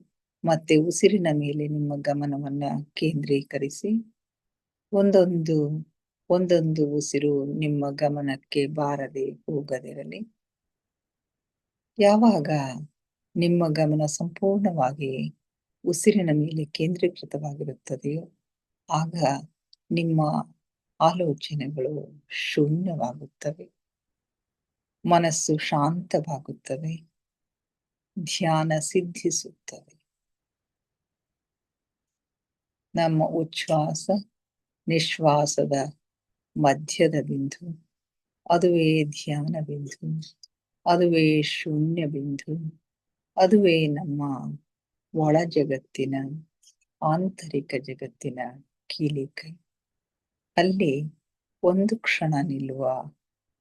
ಮತ್ತೆ ಉಸಿರಿನ ಮೇಲೆ ನಿಮ್ಮ ಗಮನವನ್ನ ಕೇಂದ್ರೀಕರಿಸಿ. ಒಂದೊಂದು ಉಸಿರು ನಿಮ್ಮ ಗಮನಕ್ಕೆ ಬಾರದೆ ಹೋಗದಿರಲಿ. ಯಾವಾಗ ನಿಮ್ಮ ಗಮನ ಸಂಪೂರ್ಣವಾಗಿ ಉಸಿರಿನ ಮೇಲೆ ಕೇಂದ್ರೀಕೃತವಾಗಿರುತ್ತದೆಯೋ ಆಗ ನಿಮ್ಮ ಆಲೋಚನೆಗಳು ಶೂನ್ಯವಾಗುತ್ತವೆ, ಮನಸ್ಸು ಶಾಂತವಾಗುತ್ತವೆ, ಧ್ಯಾನ ಸಿದ್ಧಿಸುತ್ತವೆ. ನಮ್ಮ ಉಚ್ಛ್ವಾಸ ನಿಶ್ವಾಸದ ಮಧ್ಯದ ಬಿಂದು, ಅದುವೇ ಧ್ಯಾನ ಬಿಂದು, ಅದುವೇ ಶೂನ್ಯ ಬಿಂದು, ಅದುವೇ ನಮ್ಮ ಒಳ ಜಗತ್ತಿನ ಆಂತರಿಕ ಜಗತ್ತಿನ ಕೀಲಿಕೈ. ಅಲ್ಲಿ ಒಂದು ಕ್ಷಣ ನಿಲ್ಲುವ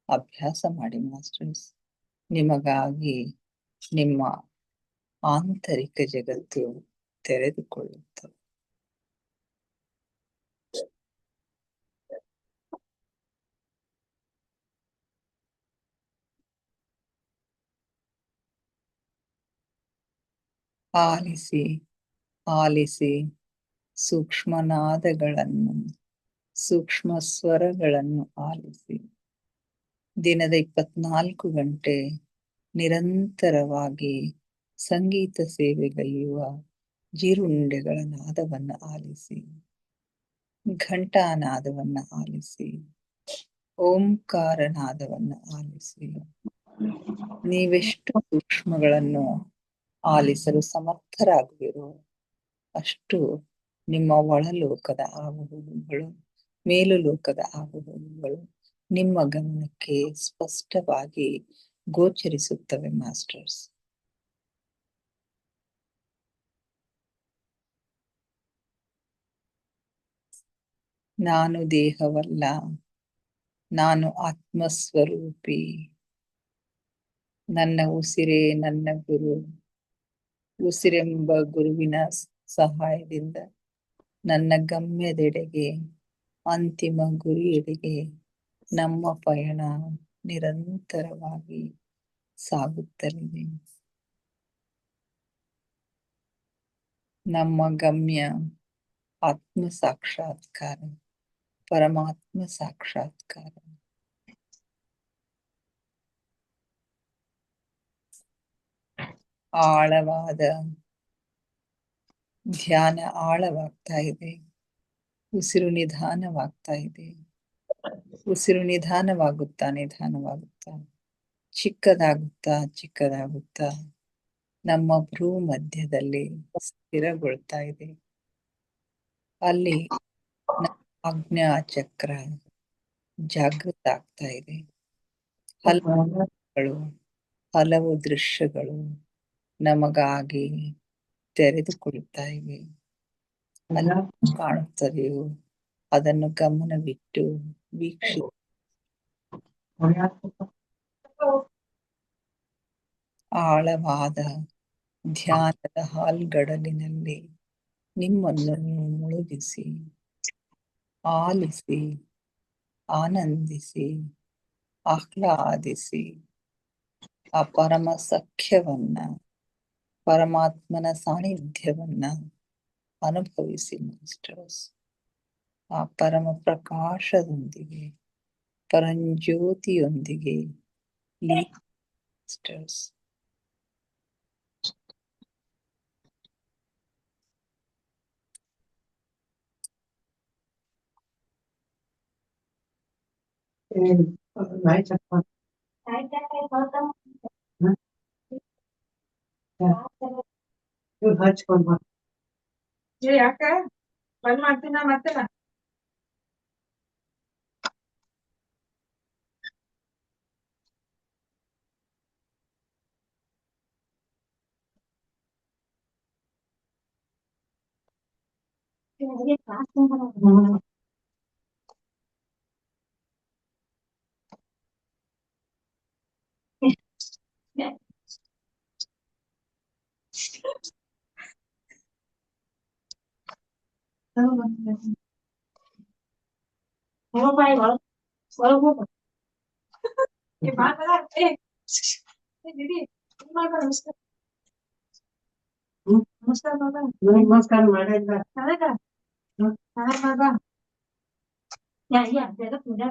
ಅಭ್ಯಾಸ ಮಾಡಿ ಮಾಸ್ಟರ್ಸ್. ನಿಮಗಾಗಿ ನಿಮ್ಮ ಆಂತರಿಕ ಜಗತ್ತು ತೆರೆದುಕೊಳ್ಳುತ್ತದೆ. ಆಲಿಸಿ ಆಲಿಸಿ ಸೂಕ್ಷ್ಮನಾದಗಳನ್ನು, ಸೂಕ್ಷ್ಮ ಸ್ವರಗಳನ್ನು ಆಲಿಸಿ. ದಿನದ 24 ಗಂಟೆ ನಿರಂತರವಾಗಿ ಸಂಗೀತ ಸೇವೆಗೈಯುವ ಜೀರುಂಡೆಗಳ ನಾದವನ್ನ ಆಲಿಸಿ, ಘಂಟಾನಾದವನ್ನ ಆಲಿಸಿ, ಓಂಕಾರ ನಾದವನ್ನ ಆಲಿಸಿ. ನೀವೆಷ್ಟು ಸೂಕ್ಷ್ಮಗಳನ್ನು ಆಲಿಸಲು ಸಮರ್ಥರಾಗುವಿರೋ ಅಷ್ಟು ನಿಮ್ಮ ಒಳಲೋಕದ ಆಗುಹೋಗುಗಳು, ಮೇಲು ಲೋಕದ ಆಗುಹೋಗುಗಳು ನಿಮ್ಮ ಗಮನಕ್ಕೆ ಸ್ಪಷ್ಟವಾಗಿ ಗೋಚರಿಸುತ್ತವೆ ಮಾಸ್ಟರ್ಸ್. ನಾನು ದೇಹವಲ್ಲ, ನಾನು ಆತ್ಮಸ್ವರೂಪಿ. ನನ್ನ ಉಸಿರೇ ನನ್ನ ಗುರು. ಉಸಿರೆಂಬ ಗುರುವಿನ ಸಹಾಯದಿಂದ ನನ್ನ ಗಮ್ಯದೆಡೆಗೆ, ಅಂತಿಮ ಗುರಿಯೆಡೆಗೆ ನಮ್ಮ ಪಯಣ ನಿರಂತರವಾಗಿ ಸಾಗುತ್ತಲಿದೆ. ನಮ್ಮ ಗಮ್ಯ ಆತ್ಮ ಸಾಕ್ಷಾತ್ಕಾರ, ಪರಮಾತ್ಮ ಸಾಕ್ಷಾತ್ಕಾರ. ಆಳವಾದ ಧ್ಯಾನ ಆಳವಾಗ್ತಾ ಇದೆ. ಉಸಿರು ನಿಧಾನವಾಗ್ತಾ ಇದೆ. ಉಸಿರು ನಿಧಾನವಾಗುತ್ತಾ ನಿಧಾನವಾಗುತ್ತಾ ಚಿಕ್ಕದಾಗುತ್ತಾ ಚಿಕ್ಕದಾಗುತ್ತಾ ನಮ್ಮ ಭ್ರೂ ಮಧ್ಯದಲ್ಲಿ ಸ್ಥಿರಗೊಳ್ತಾ ಇದೆ. ಅಲ್ಲಿ ಆಜ್ಞಾ ಚಕ್ರ ಜಾಗೃತ ಆಗ್ತಾ ಇದೆ. ಹಲವು ದೃಶ್ಯಗಳು ನಮಗಾಗಿ ತೆರೆದುಕೊಳ್ತಾ ಇವೆ. ಅಲ್ಲಿ ಕಾಣುತ್ತದೆಯೋ ಅದನ್ನು ಗಮನವಿಟ್ಟು ವೀಕ್ಷಿಸಿ. ಆಳವಾದ ಧ್ಯಾನದ ಹಾಲ್ಗಡಲಿನಲ್ಲಿ ನಿಮ್ಮನ್ನು ನೀವು ಮುಳುಗಿಸಿ, ಆಲಿಸಿ, ಆನಂದಿಸಿ, ಆಹ್ಲಾದಿಸಿ ಆ ಪರಮ ಸಖ್ಯವನ್ನ, ಪರಮಾತ್ಮನ ಸಾನ್ನಿಧ್ಯವನ್ನ ಅನುಭವಿಸಿ ಮಾಸ್ಟರ್ಸ್. ಆ ಪರಮ ಪ್ರಕಾಶದೊಂದಿಗೆ, ಪರಂಜ್ಯೋತಿಯೊಂದಿಗೆ ಮಾಸ್ಟರ್ಸ್.
ಯಾಕ ಬಂದ್ ಮಾಡ್ತೀನ ಮತ್ತೆ ಒಳಗ್ ಹೋಗ ನಮಸ್ಕಾರ ಬಾಬಾ. ನಮಸ್ಕಾರ ಮಾಡಿಲ್ಲ ಬಾಬಾ. ಪೂಜಾ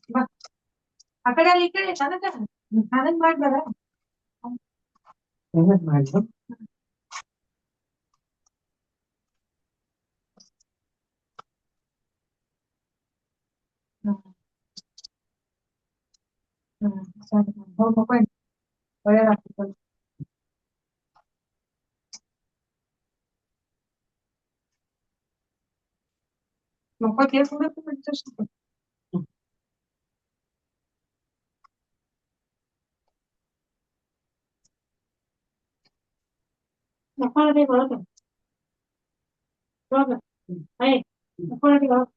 ಬಾ ಆ ಕಡೆ ಅಲ್ಲಿ ಈ ಕಡೆ ನನಗ್ ಮಾಡ್ಬೇಡ. ಮಾಡಿ ಸರಿ ಹೋಗ್ಬೇಕು ಒಳ್ಳೆದಾಗ್ತದೆ. ಮಕ್ಕಳು ಕೇಳ್ಸ್ಕೊಬೇಕು ಬಿಡ್ತಷ್ಟು. ಮಕ್ಕಳಿಗೆ ಒಳಗೆ ಒಳಗೆ ಮಕ್ಕಳಿಗೆ ಒಳಗೆ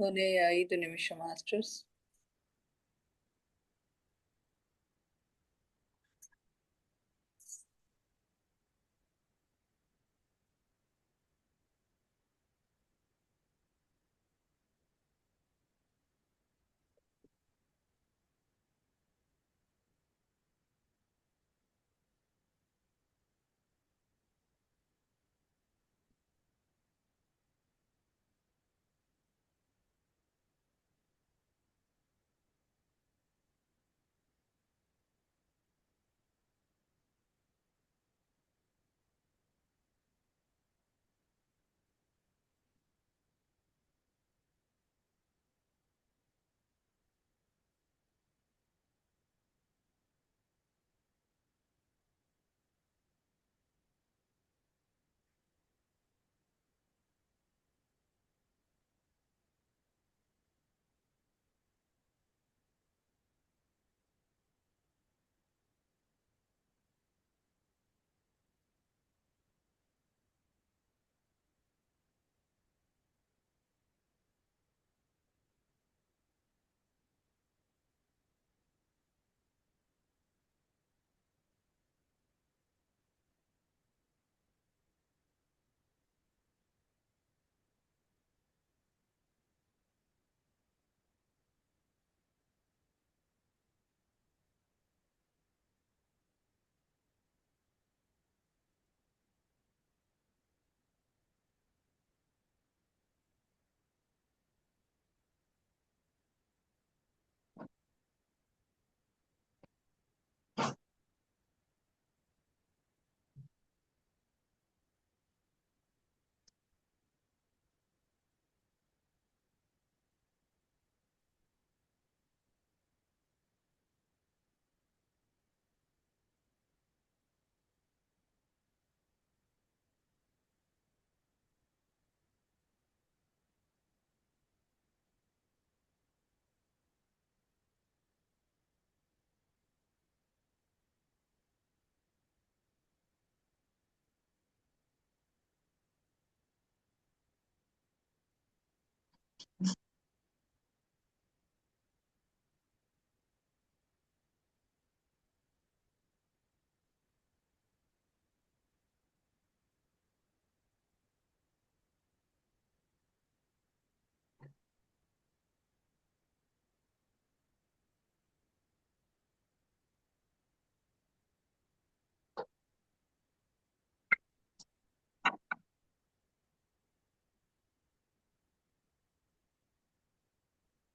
ಕೊನೆಯ 5 ನಿಮಿಷ ಮಾಸ್ಟರ್ಸ್.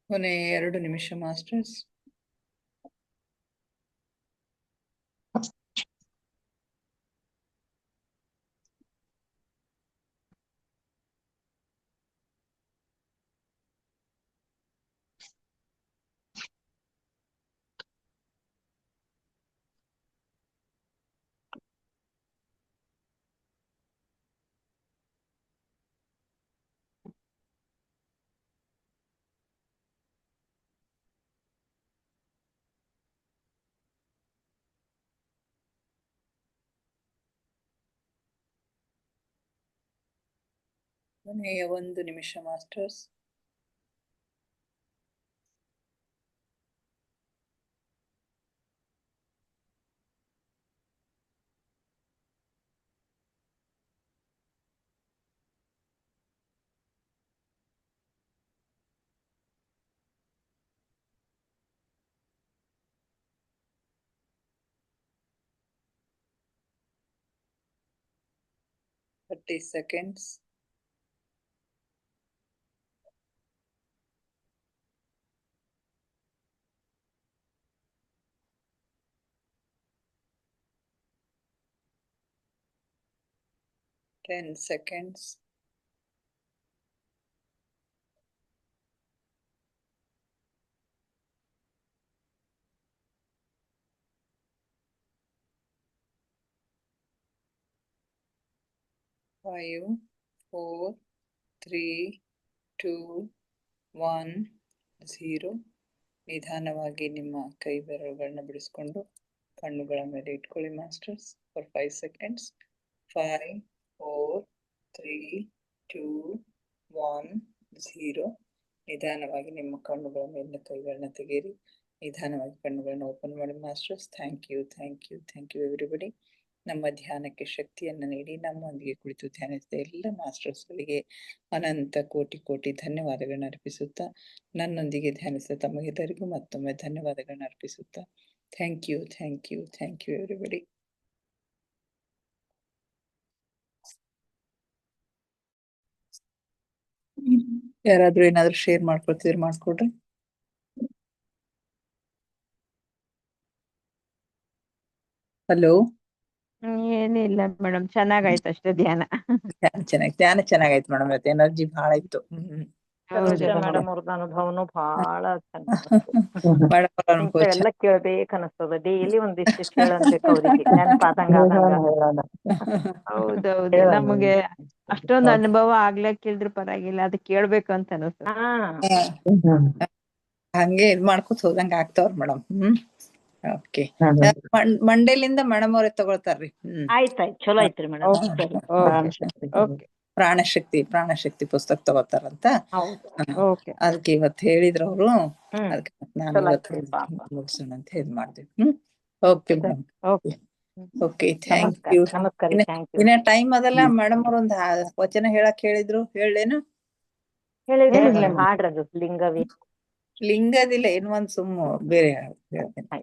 ಕೊನೆಯ 2 ನಿಮಿಷ ಮಾಸ್ಟರ್ಸ್. ಕೊನೆಯ 1 ನಿಮಿಷ masters. Thirty seconds. Ten seconds. 5, 4, 3, 2, 1, 0. ನಿಧಾನವಾಗಿ ನಿಮ್ಮ ಕೈ ಬೆರಳುಗಳನ್ನ ಬಿಡಿಸ್ಕೊಂಡು ಕಣ್ಣುಗಳ ಮೇಲೆ ಇಟ್ಕೊಳ್ಳಿ ಮಾಸ್ಟರ್ಸ್ ಫಾರ್ 5 seconds. 5, 4, 3, 2, 1, 0. ನಿಧಾನವಾಗಿ ನಿಮ್ಮ ಕಣ್ಣುಗಳ ಮೇಲಿನ ಕೈಗಳನ್ನ ತೆಗೀರಿ. ನಿಧಾನವಾಗಿ ಕಣ್ಣುಗಳನ್ನ ಓಪನ್ ಮಾಡಿ ಮಾಸ್ಟರ್ಸ್. Thank you everybody. ನಮ್ಮ ಧ್ಯಾನಕ್ಕೆ ಶಕ್ತಿಯನ್ನು ನೀಡಿ ನಮ್ಮೊಂದಿಗೆ ಕುಳಿತು ಧ್ಯಾನಿಸಿದ ಎಲ್ಲ ಮಾಸ್ಟರ್ಸ್ಗಳಿಗೆ ಅನಂತ ಕೋಟಿ ಧನ್ಯವಾದಗಳನ್ನ ಅರ್ಪಿಸುತ್ತಾ, ನನ್ನೊಂದಿಗೆ ಧ್ಯಾನಿಸಿದ ತಮಗೆಲ್ಲರಿಗೂ ಮತ್ತೊಮ್ಮೆ ಧನ್ಯವಾದಗಳನ್ನ ಅರ್ಪಿಸುತ್ತಾ, ಥ್ಯಾಂಕ್ ಯು ಎವ್ರಿಬಡಿ. ಯಾರಾದ್ರೂ ಏನಾದ್ರು ಶೇರ್ ಮಾಡ್ಕೊಳ್ತಿದ್ರೆ ಮಾಡ್ಕೊಡ್ರಿ. ಹಲೋ.
ಏನಿಲ್ಲ ಮೇಡಮ್, ಚೆನ್ನಾಗಾಯ್ತು ಅಷ್ಟೇ ಧ್ಯಾನ.
ಧ್ಯಾನ ಚೆನ್ನಾಗಾಯ್ತು ಮೇಡಮ್. ಇವತ್ತು ಎನರ್ಜಿ ಬಹಳ ಇತ್ತು.
ಮೇಡಮ್ ಅವ್ರದ್ದು ಅನುಭವನು ಬಹಳ
ಮೇಡಮ್
ಎಲ್ಲ ಕೇಳ್ಬೇಕನ್ನಿಸ್ತದ. ಡೈಲಿ ಒಂದಿಷ್ಟು ಕೇಳನ್ಬೇಕು ಅವ್ರಿಗೆ ನೆನ್ಪಾದಂಗ
ಹೌದೌದು, ನಮಗೆ ಅಷ್ಟೊಂದು ಅನುಭವ ಆಗ್ಲಕ್ಕಿಲ್ದ್ರು ಪರವಾಗಿಲ್ಲ, ಅದು ಕೇಳ್ಬೇಕು ಅಂತ ಅನಿಸ್ತದೆ.
ಹಂಗೆ ಇದ್ ಮಾಡ್ಕೊತ ಹೋದಂಗ ಆಗ್ತಾವ್ರ ಮೇಡಮ್. ಓಕೆ, ಮಂಡೇಲಿಂದ ಮೇಡಮ್ ಅವ್ರೆ ತಗೊಳ್ತಾರ್ರಿ.
ಆಯ್ತಾಯ್ತು, ಚಲೋ ಐತ್ರಿ ಮೇಡಮ್.
ಪ್ರಾಣಶಕ್ತಿ ಪುಸ್ತಕ ತಗೋತಾರಂತ. ಅದಕ್ಕೆ ಇವತ್ತು ಹೇಳಿದ್ರು ಅವರು. ಅದಕ್ಕೆ ನಾನು ಇವತ್ತು ಮುಗಿಸೋಣ ಅಂತ ಹೇಳಿ ಮಾಡ್ತೀವಿ. Okay madam. Okay, thank you. ಇನ್ನ ಟೈಮ್ ಅದಲ್ಲ ಮೇಡಮ್ ಅವ್ರ ಒಂದ್ ವಚನ ಹೇಳಕ್ ಹೇಳಿದ್ರು, ಹೇಳೇನು?
ಹಾಡ್ರದು ಲಿಂಗವೇ.
ಲಿಂಗದಿಲ್ಲ, ಏನ್ ಒಂದ್ ಸುಮ್ಮು ಬೇರೆ ಹೇಳ್ತೇನೆ.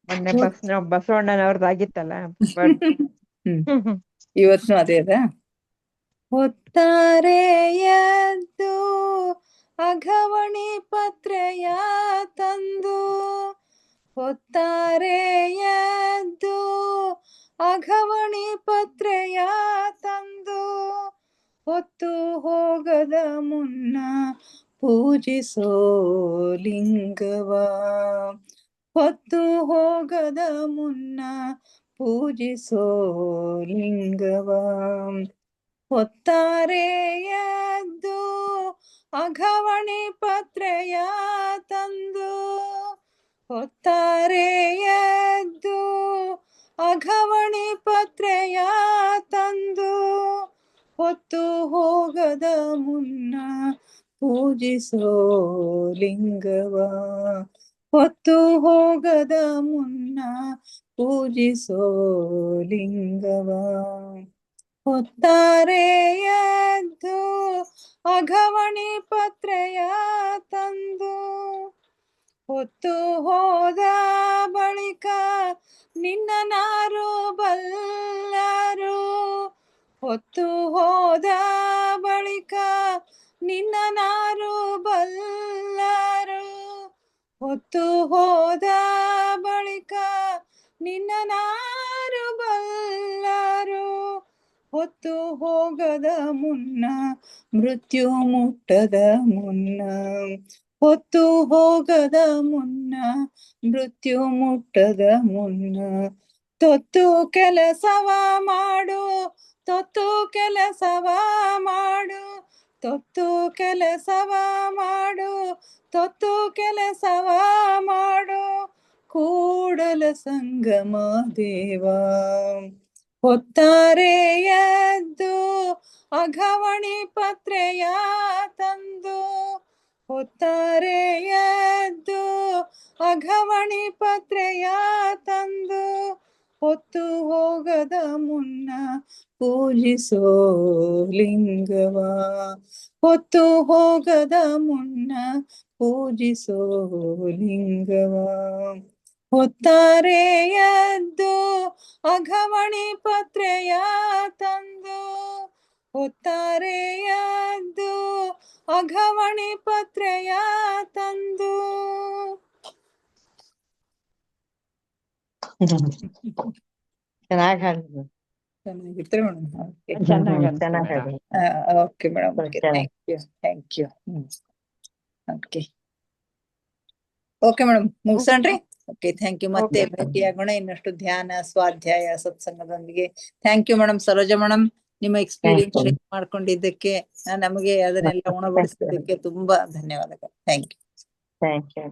ಮೊನ್ನೆ ಬಸವಣ್ಣನವ್ರದ್ದಾಗಿತ್ತಲ್ಲ.
ಇವತ್ತು ಅದೇ ಅದ. ಹೊತ್ತಾರೆ ಎದ್ದು ಅಘವಣಿ ಪತ್ರೆಯ ತಂದು, ಹೊತ್ತಾರೆ ಎದ್ದು ಅಘವಣಿ ಪತ್ರೆಯ ತಂದು, ಹೊತ್ತು ಹೋಗದ ಮುನ್ನ ಪೂಜಿಸೋ ಲಿಂಗವ, ಹೊತ್ತು ಹೋಗದ ಮುನ್ನ ಪೂಜಿಸೋ ಲಿಂಗವ. ಹೊತ್ತಾರೆ ಎದ್ದು ಅಘವಣಿ ಪತ್ರೆಯ ತಂದು, ಹೊತ್ತಾರೆ ಎದ್ದು ಅಘವಣಿ ಪತ್ರೆಯ ತಂದು, ಹೊತ್ತು ಹೋಗದ ಮುನ್ನ ಪೂಜಿಸೋ ಲಿಂಗವ, ಹೊತ್ತು ಹೋಗದ ಮುನ್ನ ಪೂಜಿಸೋ ಲಿಂಗವ. ಹೊತ್ತಾರೆ ಎದ್ದು ಅಘವಣಿ ಪತ್ರೆಯ ತಂದು, ಹೊತ್ತು ಹೋದ ಬಳಿಕ ನಿನ್ನ ನಾರು ಬಲ್ಲರು, ಹೊತ್ತು ಹೋದ ಬಳಿಕ ನಿನ್ನ ನಾರು ಬಲ್ಲರು, ಹೊತ್ತು ಹೋದ ಬಳಿಕ ನಿನ್ನ ನಾರು ಬಲ್ಲರು, ಹೊತ್ತು ಹೋಗದ ಮುನ್ನ ಮೃತ್ಯು ಮುಟ್ಟದ ಮುನ್ನ, ಹೊತ್ತು ಹೋಗದ ಮುನ್ನ ಮೃತ್ಯು ಮುಟ್ಟದ ಮುನ್ನ. ತೊತ್ತು ಕೆಲಸವ ಮಾಡು, ತೊತ್ತು ಕೆಲಸವ ಮಾಡು, ತೊತ್ತು ಕೆಲಸವ ಮಾಡು, ತೊತ್ತು ಕೆಲಸವ ಮಾಡು, ಕೂಡಲ ಸಂಗಮ ದೇವ. ಹೊತ್ತಾರೆ ಎದ್ದು ಅಘವಣಿ ಪತ್ರೆಯ ತಂದು, ಹೊತ್ತಾರೆ ಎದ್ದು ಅಘವಣಿ ಪತ್ರೆಯ ತಂದು, ಹೊತ್ತು ಹೋಗದ ಮುನ್ನ ಪೂಜಿಸೋ ಲಿಂಗವ, ಹೊತ್ತು ಹೋಗದ ಮುನ್ನ ಪೂಜಿಸೋ ಲಿಂಗವ. ಹೊತ್ತಾರೆ ಎದ್ದು ಅಘವಣಿ ಪತ್ರೆಯ ತಂದು, ಹೊತ್ತಾರೆ ಎದ್ದು ಅಘವಣಿ ಪತ್ರೆಯ ತಂದು. ಚೆನ್ನಾಗಿರ್ತಾರೆ madam. Okay madam, thank you. Okay madam, ಮುಗಿಸೋಣ್ರಿ. Okay, thank you. ಮತ್ತೆ ಭೇಟಿಯಾಗೋಣ ಇನ್ನಷ್ಟು ಧ್ಯಾನ, ಸ್ವಾಧ್ಯಾಯ, ಸತ್ಸಂಗದೊಂದಿಗೆ. Thank you madam. Saroja madam, ನಿಮ್ಮ ಎಕ್ಸ್ಪೀರಿಯನ್ಸ್ ಶೇರ್ ಮಾಡ್ಕೊಂಡಿದ್ದಕ್ಕೆ, ನಮಗೆ ಅದನ್ನೆಲ್ಲ ಉಣಬಡಿಸಿದ್ದಕ್ಕೆ ತುಂಬಾ ಧನ್ಯವಾದಗಳು. Thank you.